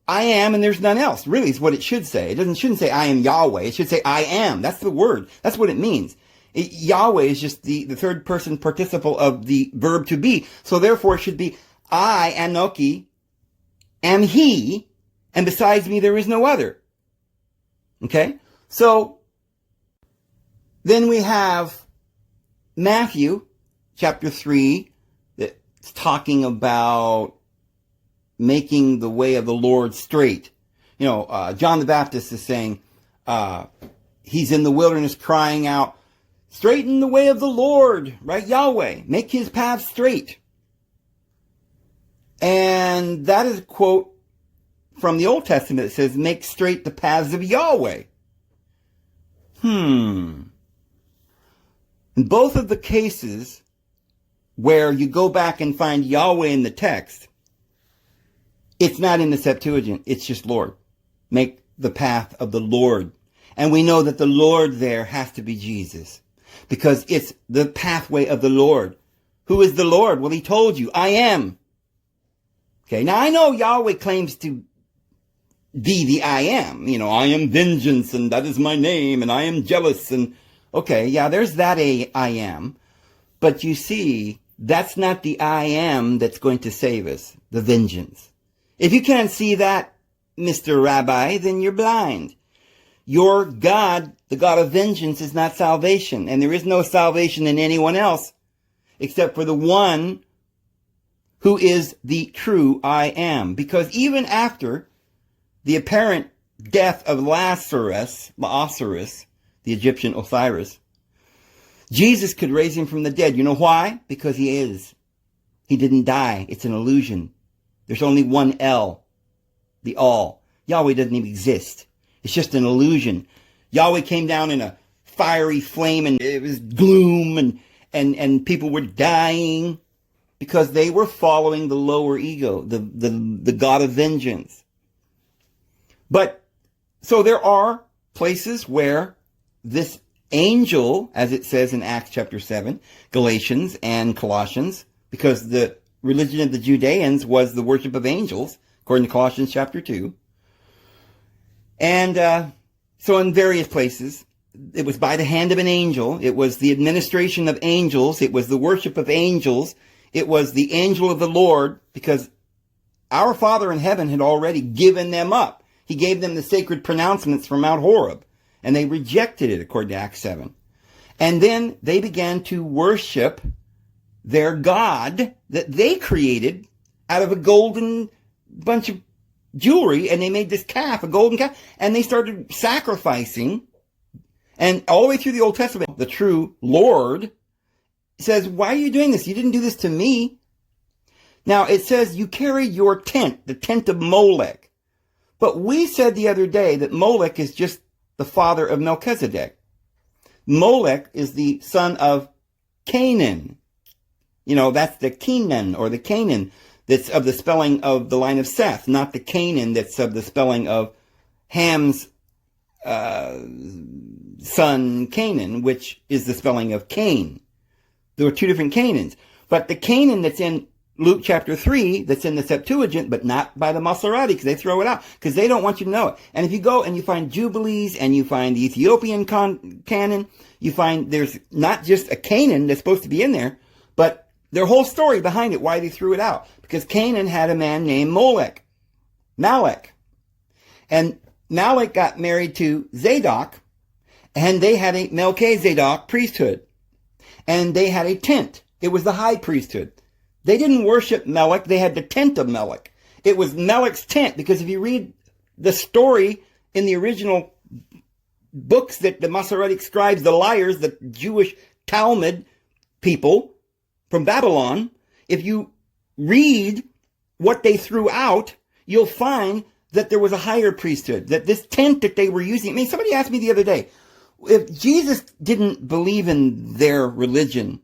I am and there's none else. Really is what it should say. It shouldn't say I am Yahweh. It should say I am. That's the word. That's what it means. Yahweh is just the third person participle of the verb to be. So therefore it should be I, Anoki, am he, and besides me there is no other. Okay? So, then we have Matthew chapter 3 that's talking about making the way of the Lord straight. You know, John the Baptist is saying, he's in the wilderness crying out, straighten the way of the Lord, right? Yahweh, make his path straight. And that is a quote from the Old Testament that says, make straight the paths of Yahweh. In both of the cases where you go back and find Yahweh in the text, it's not in the Septuagint. It's just Lord. Make the path of the Lord. And we know that the Lord there has to be Jesus, because it's the pathway of the Lord. Who is the Lord? Well, he told you, I am. Okay, now I know Yahweh claims to be the I am. You know, I am vengeance, and that is my name, and I am jealous, and okay, yeah, there's that I am. But you see, that's not the I am that's going to save us, the vengeance. If you can't see that, Mr. Rabbi, then you're blind. Your God, the God of vengeance, is not salvation, and there is no salvation in anyone else except for the one who is the true I am. Because even after the apparent death of Lazarus, the Egyptian Osiris, Jesus could raise him from the dead. You know why? Because he is. He didn't die. It's an illusion. There's only one L, the all. Yahweh doesn't even exist. It's just an illusion. Yahweh came down in a fiery flame, and it was gloom, and people were dying because they were following the lower ego, the God of vengeance. But, so there are places where this angel, as it says in Acts chapter 7, Galatians and Colossians, because the religion of the Judeans was the worship of angels, according to Colossians chapter 2. And so in various places, it was by the hand of an angel. It was the administration of angels. It was the worship of angels. It was the angel of the Lord, because our Father in heaven had already given them up. He gave them the sacred pronouncements from Mount Horeb, and they rejected it, according to Acts 7. And then they began to worship their God that they created out of a golden bunch of jewelry, and they made this calf, a golden calf, and they started sacrificing. And all the way through the Old Testament, the true Lord says, why are you doing this? You didn't do this to me. Now, it says you carried your tent, the tent of Molech. But we said the other day that Molech is just the father of Melchizedek. Molech is the son of Canaan. You know, that's the Kenan, or the Canaan, that's of the spelling of the line of Seth, not the Canaan that's of the spelling of Ham's son Canaan, which is the spelling of Cain. There were two different Canaans. But the Canaan that's in Luke chapter 3 that's in the Septuagint, but not by the Masorati, because they throw it out, because they don't want you to know it. And if you go and you find Jubilees and you find the Ethiopian canon, you find there's not just a Canaan that's supposed to be in there, but their whole story behind it, why they threw it out. Because Canaan had a man named Malek. And Malek got married to Zadok, and they had a Melchizedek priesthood. And they had a tent. It was the high priesthood. They didn't worship Melech. They had the tent of Melech. It was Melech's tent, because if you read the story in the original books that the Masoretic scribes, the liars, the Jewish Talmud people from Babylon, if you read what they threw out, you'll find that there was a higher priesthood, that this tent that they were using. I mean, somebody asked me the other day, if Jesus didn't believe in their religion,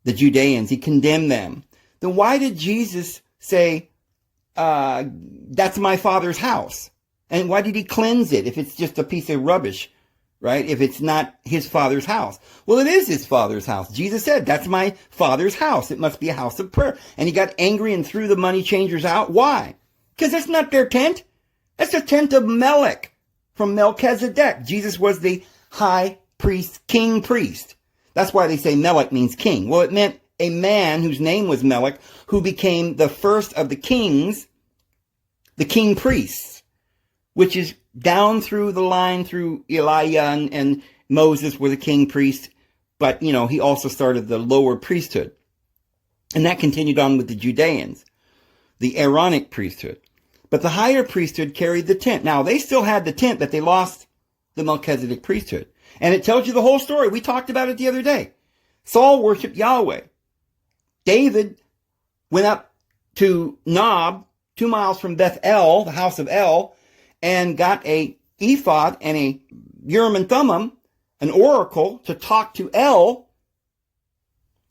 the Judeans, he condemned them, then why did Jesus say, that's my Father's house? And why did he cleanse it if it's just a piece of rubbish, right? If it's not his Father's house. Well, it is his Father's house. Jesus said, that's my Father's house. It must be a house of prayer. And he got angry and threw the money changers out. Why? Because that's not their tent. That's the tent of Melech from Melchizedek. Jesus was the high priest, king priest. That's why they say Melech means king. Well, it meant a man whose name was Melech, who became the first of the kings, the king priests, which is down through the line through Elijah and Moses was a king priest. But, you know, he also started the lower priesthood. And that continued on with the Judeans, the Aaronic priesthood. But the higher priesthood carried the tent. Now, they still had the tent, but they lost the Melchizedek priesthood. And it tells you the whole story. We talked about it the other day. Saul worshiped Yahweh. David went up to Nob, 2 miles from Bethel, the house of El, and got a ephod and a Urim and Thummim, an oracle, to talk to El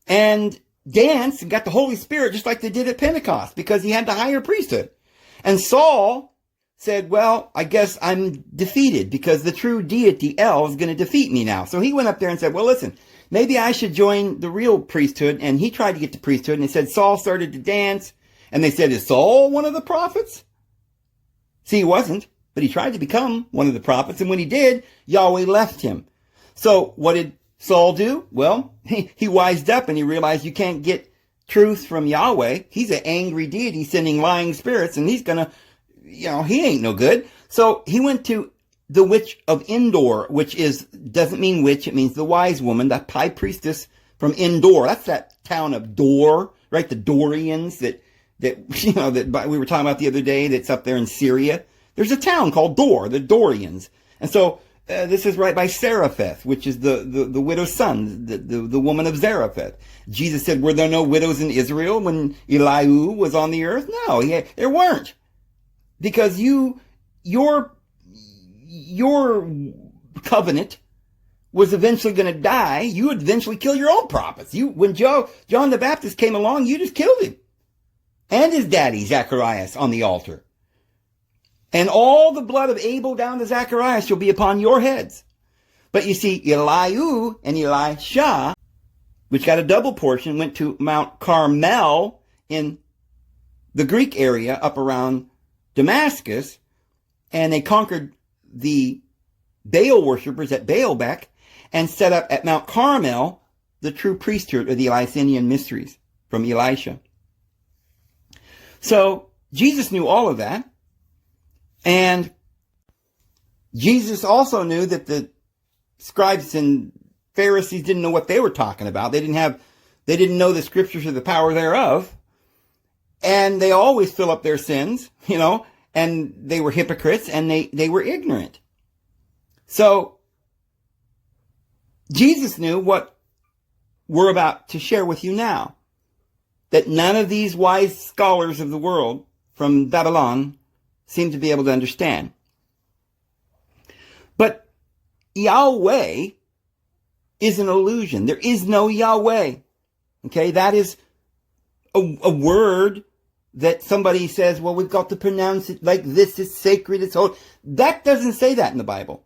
and dance and got the Holy Spirit just like they did at Pentecost, because he had the higher priesthood. And Saul said, well, I guess I'm defeated because the true deity El is going to defeat me now. So he went up there and said, well, listen, maybe I should join the real priesthood. And he tried to get the priesthood, and he said Saul started to dance. And they said, is Saul one of the prophets? See, he wasn't, but he tried to become one of the prophets. And when he did, Yahweh left him. So what did Saul do? Well, he wised up and he realized you can't get truth from Yahweh. He's an angry deity sending lying spirits, and he's going to, he ain't no good. So he went to the witch of Endor, which doesn't mean witch. It means the wise woman, the high priestess from Endor. That's that town of Dor, right? The Dorians that we were talking about the other day, that's up there in Syria. There's a town called Dor, the Dorians. And so this is right by Serapheth, which is the widow's son, the woman of Zarephath. Jesus said, were there no widows in Israel when Elihu was on the earth? No, there weren't. Because your covenant was eventually going to die. You would eventually kill your own prophets. When John the Baptist came along, you just killed him. And his daddy, Zacharias, on the altar. And all the blood of Abel down to Zacharias shall be upon your heads. But you see, Elihu and Elisha, which got a double portion, went to Mount Carmel in the Greek area up around Damascus, and they conquered the Baal worshippers at Baalbek and set up at Mount Carmel the true priesthood of the Eleusinian mysteries from Elisha. So Jesus knew all of that. And Jesus also knew that the scribes and Pharisees didn't know what they were talking about. They didn't know the scriptures or the power thereof. And they always fill up their sins, and they were hypocrites and they were ignorant. So Jesus knew what we're about to share with you now. That none of these wise scholars of the world from Babylon seem to be able to understand. But Yahweh is an illusion. There is no Yahweh. Okay, that is a word that somebody says, well, we've got to pronounce it like this, is sacred, it's holy. That doesn't say that in the Bible.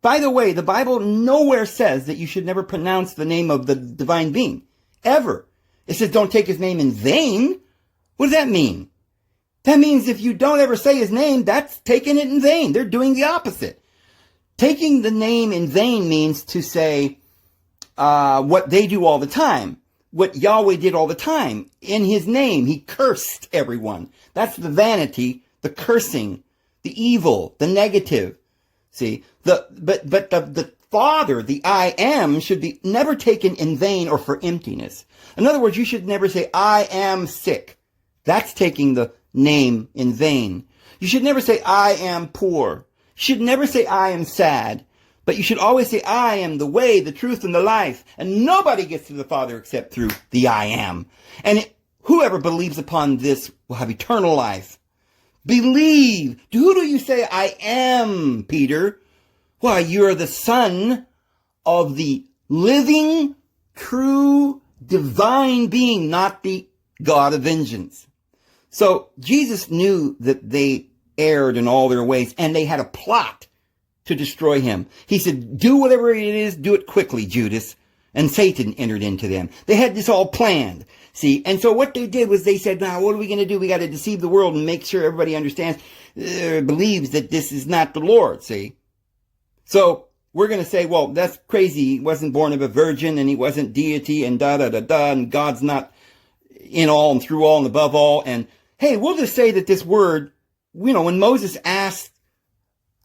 By the way, the Bible nowhere says that you should never pronounce the name of the divine being. Ever. It says don't take his name in vain. What does that mean? That means if you don't ever say his name, that's taking it in vain. They're doing the opposite. Taking the name in vain means to say what they do all the time. What Yahweh did all the time. In his name, he cursed everyone. That's the vanity, the cursing, the evil, the negative. See, but the Father, the I am, should be never taken in vain or for emptiness. In other words, you should never say, I am sick. That's taking the name in vain. You should never say, I am poor. You should never say, I am sad. But you should always say, I am the way, the truth, and the life. And nobody gets to the Father except through the I am. And whoever believes upon this will have eternal life. Believe. Who do you say I am, Peter? Why, you're the Son of the living, true, divine being, not the God of vengeance. So Jesus knew that they erred in all their ways, and they had a plot to destroy him. He said, do whatever it is, do it quickly, Judas. And Satan entered into them. They had this all planned. See, and so what they did was they said, now what are we going to do? We got to deceive the world and make sure everybody understands, believes that this is not the Lord, see. So we're going to say, well, that's crazy. He wasn't born of a virgin and he wasn't deity and da-da-da-da, and God's not in all and through all and above all. And hey, we'll just say that this word, when Moses asked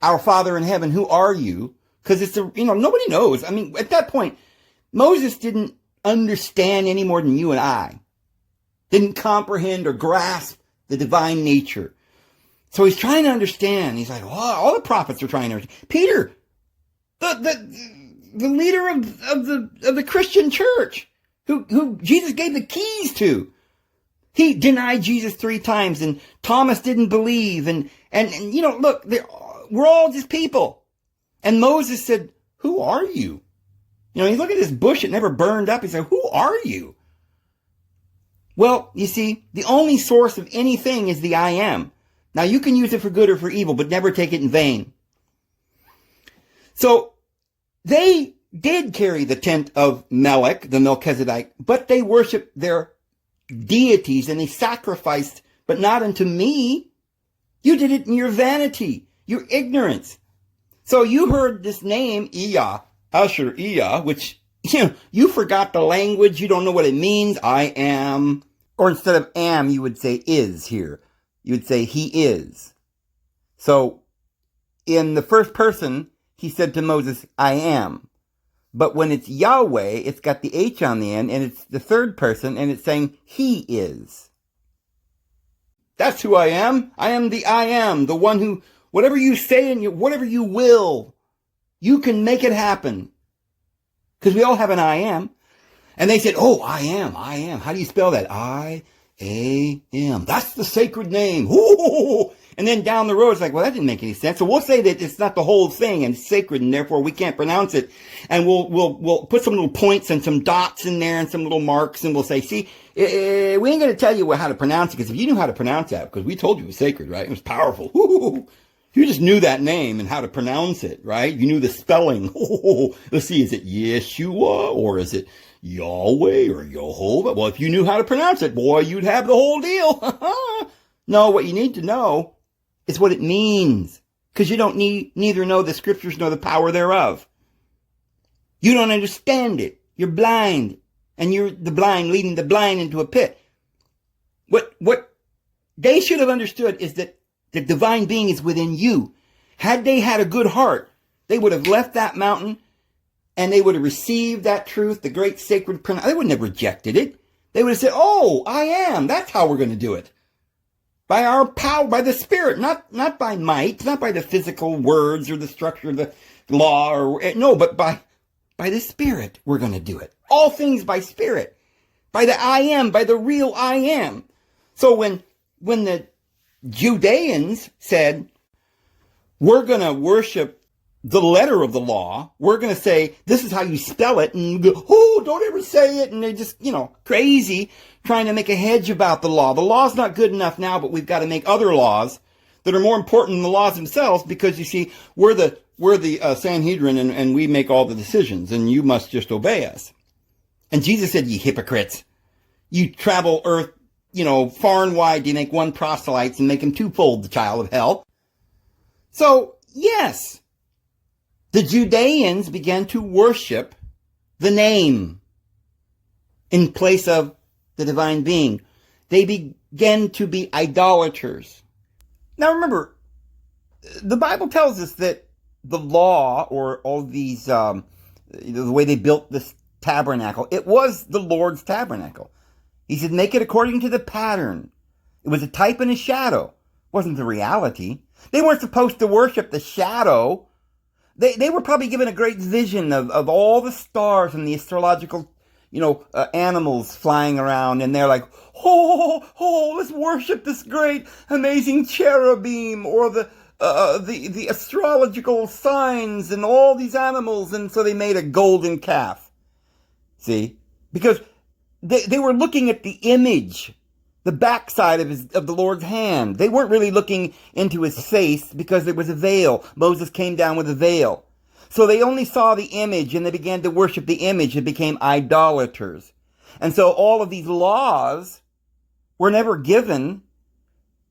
our Father in heaven, who are you? Because it's nobody knows. I mean, at that point, Moses didn't understand any more than you and I. Didn't comprehend or grasp the divine nature. So he's trying to understand. He's like, oh, all the prophets are trying to understand. Peter, the leader of the Christian church, who Jesus gave the keys to. He denied Jesus 3 times, and Thomas didn't believe, and look, we're all just people. And Moses said, who are you? You look at this bush, it never burned up. He said, who are you? Well, you see, the only source of anything is the I am. Now, you can use it for good or for evil, but never take it in vain. So, they did carry the tent of Melech, the Melchizedek, but they worshiped their deities and they sacrificed, but not unto me. You did it in your vanity, your ignorance. So you heard this name, Iyah, Asher Iyah, which, you forgot the language. You don't know what it means. I am. Or instead of am, you would say is here. You would say he is. So in the first person, he said to Moses, I am. But when it's Yahweh, it's got the H on the end, and it's the third person, and it's saying he is. That's who I am. I am, the one who, whatever you say and whatever you will, you can make it happen. Because we all have an I am. And they said, oh, I am. How do you spell that? I-A-M. That's the sacred name. Ooh. And then down the road, it's like, well, that didn't make any sense. So we'll say that it's not the whole thing and it's sacred, and therefore we can't pronounce it. And we'll put some little points and some dots in there and some little marks, and we'll say, see, we ain't going to tell you how to pronounce it, because if you knew how to pronounce that, because we told you it was sacred, right? It was powerful. Ooh. You just knew that name and how to pronounce it, right? You knew the spelling. Oh, let's see, is it Yeshua or is it Yahweh or Jehovah? Well, if you knew how to pronounce it, boy, you'd have the whole deal. No, what you need to know is what it means, because you don't neither know the scriptures nor the power thereof. You don't understand it. You're blind, and you're the blind leading the blind into a pit. What they should have understood is that the divine being is within you. Had they had a good heart, they would have left that mountain and they would have received that truth, the great sacred pronoun. They wouldn't have rejected it. They would have said, oh, I am. That's how we're going to do it. By our power, by the Spirit, not by might, not by the physical words or the structure of the law, but by the Spirit, we're going to do it. All things by Spirit. By the I am, by the real I am. So when the Judeans said, we're going to worship the letter of the law. We're going to say, this is how you spell it. And go, oh, don't ever say it. And they're just, crazy, trying to make a hedge about the law. The law's not good enough now, but we've got to make other laws that are more important than the laws themselves, because you see, we're the Sanhedrin, and we make all the decisions, and you must just obey us. And Jesus said, ye hypocrites. You travel earth, far and wide to make one proselyte and make him twofold the child of hell. So, yes, the Judeans began to worship the name in place of the divine being. They began to be idolaters. Now remember, the Bible tells us that the law, or all these, the way they built this tabernacle, it was the Lord's tabernacle. He said, make it according to the pattern. It was a type and a shadow. It wasn't the reality. They weren't supposed to worship the shadow. They were probably given a great vision of all the stars and the astrological, animals flying around. And they're like, let's worship this great, amazing cherubim, or the astrological signs and all these animals. And so they made a golden calf. See? Because they were looking at the image, the backside of the Lord's hand. They weren't really looking into his face because there was a veil. Moses came down with a veil. So they only saw the image and they began to worship the image and became idolaters. And so all of these laws were never given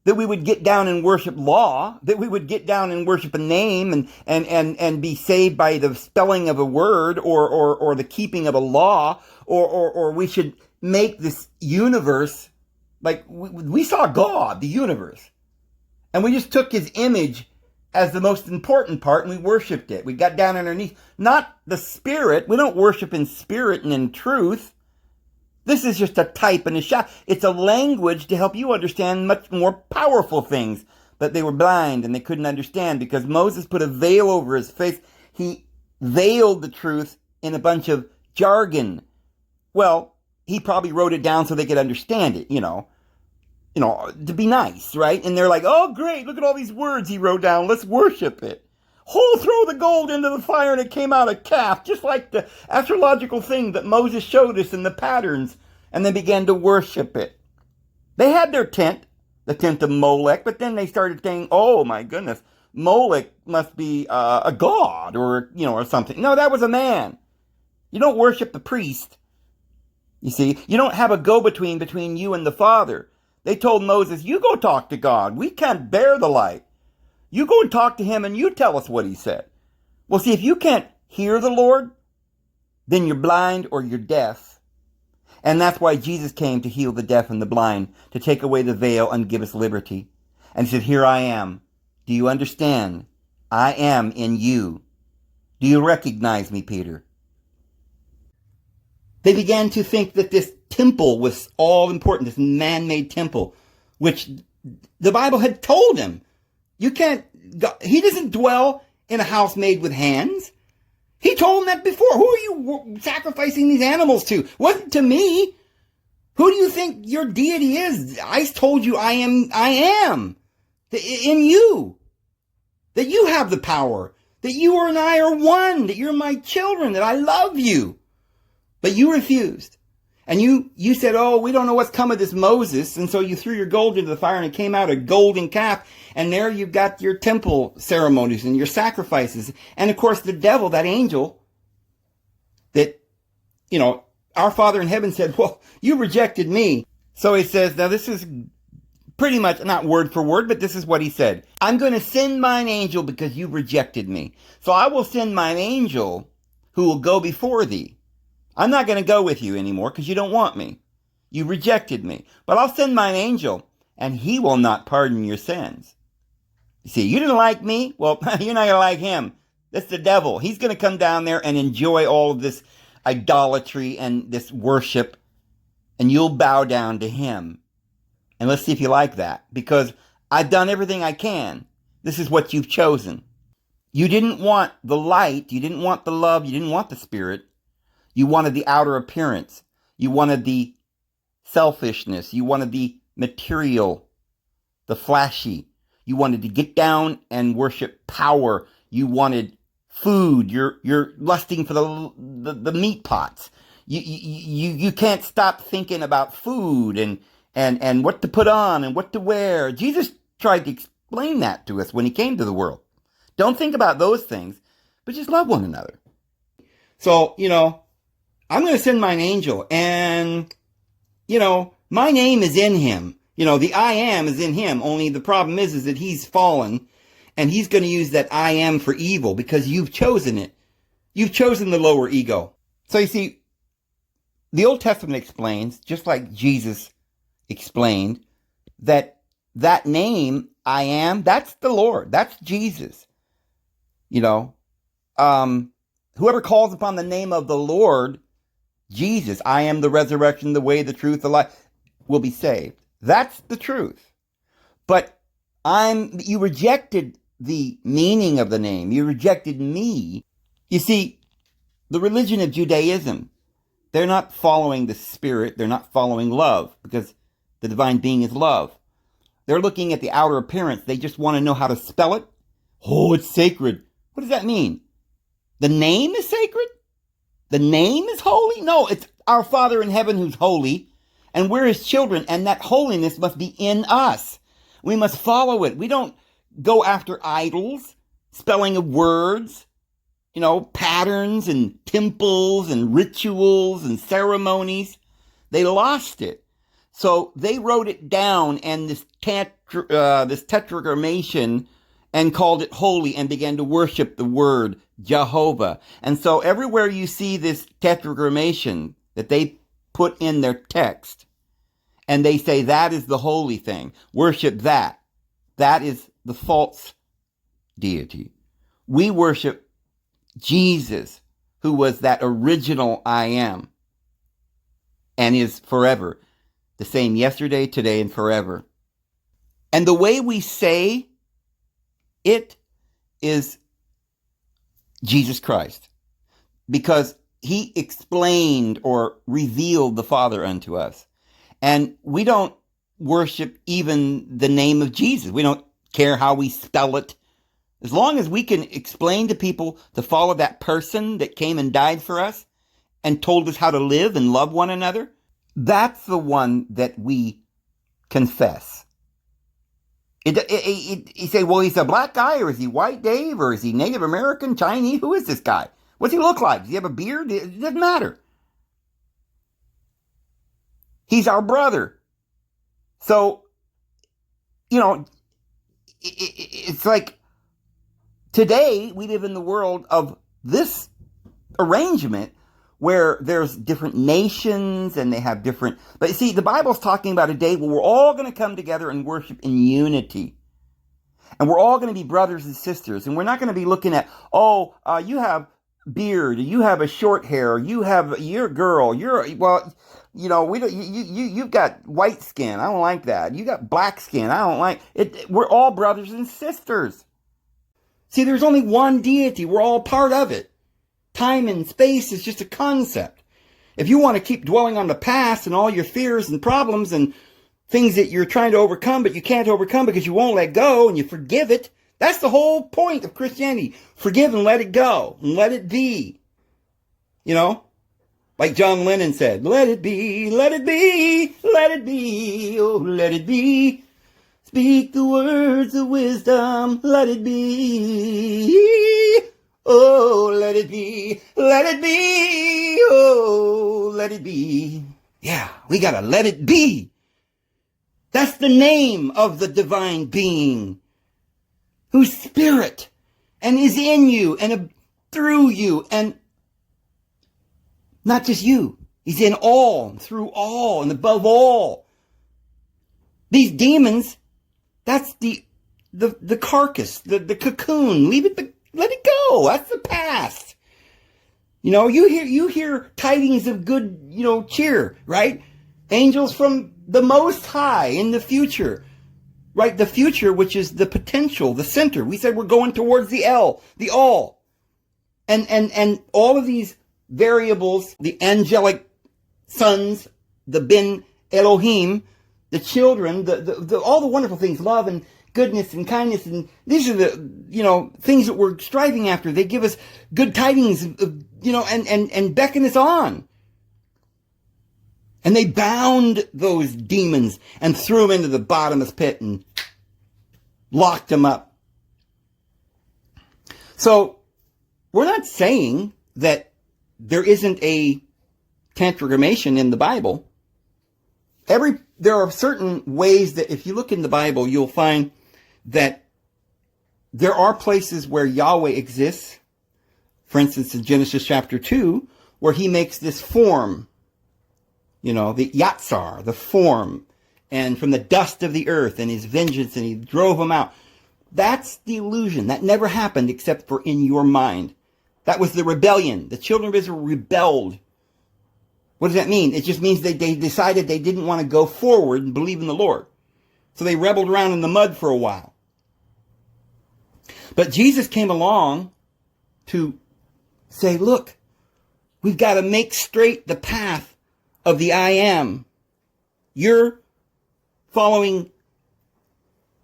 that we would get down and worship law, that we would get down and worship a name and be saved by the spelling of a word or the keeping of a law, or we should make this universe, like we saw God, the universe, and we just took his image as the most important part and we worshipped it. We got down underneath, not the spirit. We don't worship in spirit and in truth. This is just a type and a shadow. It's a language to help you understand much more powerful things. But they were blind and they couldn't understand because Moses put a veil over his face. He veiled the truth in a bunch of jargon. Well, he probably wrote it down so they could understand it, to be nice, right? And they're like, oh, great, look at all these words he wrote down. Let's worship it. Throw the gold into the fire and it came out a calf, just like the astrological thing that Moses showed us in the patterns, and they began to worship it. They had their tent, the tent of Molech, but then they started saying, oh my goodness, Molech must be a god or something. No, that was a man. You don't worship the priest. You see, you don't have a go-between between you and the Father. They told Moses, you go talk to God. We can't bear the light. You go and talk to him and you tell us what he said. Well, see, if you can't hear the Lord, then you're blind or you're deaf. And that's why Jesus came to heal the deaf and the blind, to take away the veil and give us liberty. And he said, here I am. Do you understand? I am in you. Do you recognize me, Peter? They began to think that this temple was all important, this man-made temple, which the Bible had told him. He doesn't dwell in a house made with hands. He told them that before. Who are you sacrificing these animals to? Wasn't to me. Who do you think your deity is? I told you I am. In you. That you have the power. That you and I are one. That you're my children. That I love you. But you refused. And you said, oh, we don't know what's come of this Moses. And so you threw your gold into the fire and it came out a golden calf. And there you've got your temple ceremonies and your sacrifices. And of course, the devil, that angel, that, our Father in heaven said, well, you rejected me. So he says, now this is pretty much, not word for word, but this is what he said. I'm going to send mine angel because you rejected me. So I will send mine angel who will go before thee. I'm not going to go with you anymore because you don't want me. You rejected me. But I'll send mine angel and he will not pardon your sins. You see, you didn't like me? Well, you're not going to like him. That's the devil. He's going to come down there and enjoy all of this idolatry and this worship, and you'll bow down to him. And let's see if you like that, because I've done everything I can. This is what you've chosen. You didn't want the light. You didn't want the love. You didn't want the spirit. You wanted the outer appearance. You wanted the selfishness. You wanted the material, the flashy. You wanted to get down and worship power. You wanted food. You're lusting for the meat pots. You can't stop thinking about food and what to put on and what to wear. Jesus tried to explain that to us when he came to the world. Don't think about those things, but just love one another. So, I'm going to send mine angel, and, my name is in him. The I am is in him. Only the problem is that he's fallen, and he's going to use that I am for evil because you've chosen it. You've chosen the lower ego. So you see, the Old Testament explains, just like Jesus explained, that name, I am, that's the Lord. That's Jesus. Whoever calls upon the name of the Lord, Jesus, I am the resurrection, the way, the truth, the life, will be saved. That's the truth. But you rejected the meaning of the name. You rejected me. You see, the religion of Judaism, they're not following the Spirit. They're not following love, because the divine being is love. They're looking at the outer appearance. They just want to know how to spell it. Oh, it's sacred. What does that mean? The name is sacred? The name is holy? No, it's our Father in heaven who's holy, and we're his children, and that holiness must be in us. We must follow it. We don't go after idols, spelling of words, patterns and temples and rituals and ceremonies. They lost it. So they wrote it down, and this tetragrammaton, and called it holy, and began to worship the word Jehovah. And so everywhere you see this tetragrammaton that they put in their text, and they say that is the holy thing, worship that. That is the false deity. We worship Jesus, who was that original I am, and is forever. The same yesterday, today, and forever. And the way we say it is Jesus Christ, because he explained or revealed the Father unto us. And we don't worship even the name of Jesus. We don't care how we spell it. As long as we can explain to people to follow that person that came and died for us and told us how to live and love one another, that's the one that we confess. You say, well, he's a black guy, or is he white, Dave, or is he Native American, Chinese? Who is this guy? What's he look like? Does he have a beard? It doesn't matter. He's our brother. So, it's like today we live in the world of this arrangement where there's different nations and they have different... But you see, the Bible's talking about a day where we're all going to come together and worship in unity. And we're all going to be brothers and sisters. And we're not going to be looking at, you have beard, you have a short hair, you're a girl, you've got white skin, I don't like that. You got black skin, I don't like it. We're all brothers and sisters. See, there's only one deity. We're all part of it. Time and space is just a concept. If you want to keep dwelling on the past and all your fears and problems and things that you're trying to overcome but you can't overcome because you won't let go and you forgive it, that's the whole point of Christianity. Forgive and let it go and let it be. Like John Lennon said, let it be, let it be, let it be, oh, let it be. Speak the words of wisdom, let it be. Oh, let it be, oh, let it be. Yeah, we gotta let it be. That's the name of the divine being, who's spirit, and is in you, and through you, and not just you. He's in all, and through all, and above all. These demons, that's the carcass, the cocoon. Let it go. That's the past. You hear tidings of good, cheer, right? Angels from the Most High in the future, right? The future, which is the potential, the center. We said we're going towards the all. And all of these variables, the angelic sons, the Ben Elohim, the children, the all the wonderful things, love and goodness and kindness, and these are the things that we're striving after. They give us good tidings, and beckon us on. And they bound those demons and threw them into the bottomless pit and locked them up. So we're not saying that there isn't a tetragrammaton in the Bible. There are certain ways that if you look in the Bible, you'll find that there are places where Yahweh exists. For instance, in Genesis chapter 2, where he makes this form, the Yatsar, the form, and from the dust of the earth, and his vengeance, and he drove them out. That's the illusion. That never happened except for in your mind. That was the rebellion. The children of Israel rebelled. What does that mean? It just means they decided they didn't want to go forward and believe in the Lord. So they rebelled around in the mud for a while. But Jesus came along to say, look, we've got to make straight the path of the I am. You're following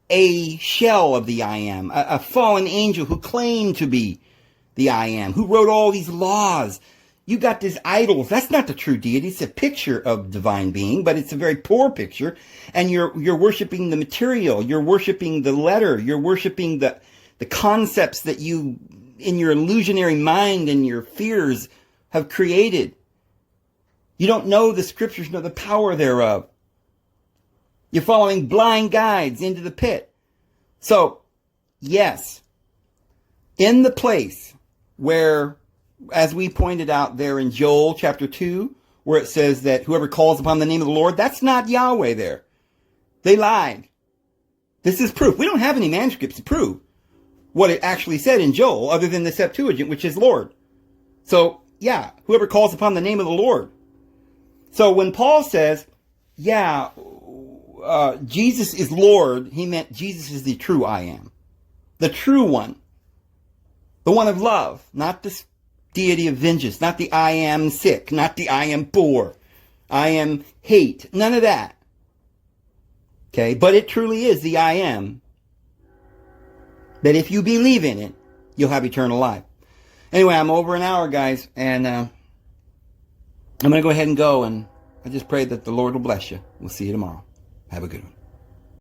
a shell of the I am, a fallen angel who claimed to be the I am, who wrote all these laws. You got these idols. That's not the true deity. It's a picture of divine being, but it's a very poor picture. And you're worshiping the material. You're worshiping the letter. You're worshiping the concepts that you, in your illusionary mind and your fears, have created. You don't know the scriptures nor the power thereof. You're following blind guides into the pit. So, yes, in the place where, as we pointed out there in Joel chapter 2, where it says that whoever calls upon the name of the Lord, that's not Yahweh there. They lied. This is proof. We don't have any manuscripts to prove what it actually said in Joel, other than the Septuagint, which is Lord. So, yeah, whoever calls upon the name of the Lord. So when Paul says, Jesus is Lord, he meant Jesus is the true I am. The true one. The one of love, not this deity of vengeance, not the I am sick, not the I am poor, I am hate, none of that. Okay, but it truly is the I am. That if you believe in it, you'll have eternal life. Anyway, I'm over an hour, guys, and I'm going to go ahead and go, and I just pray that the Lord will bless you. We'll see you tomorrow. Have a good one.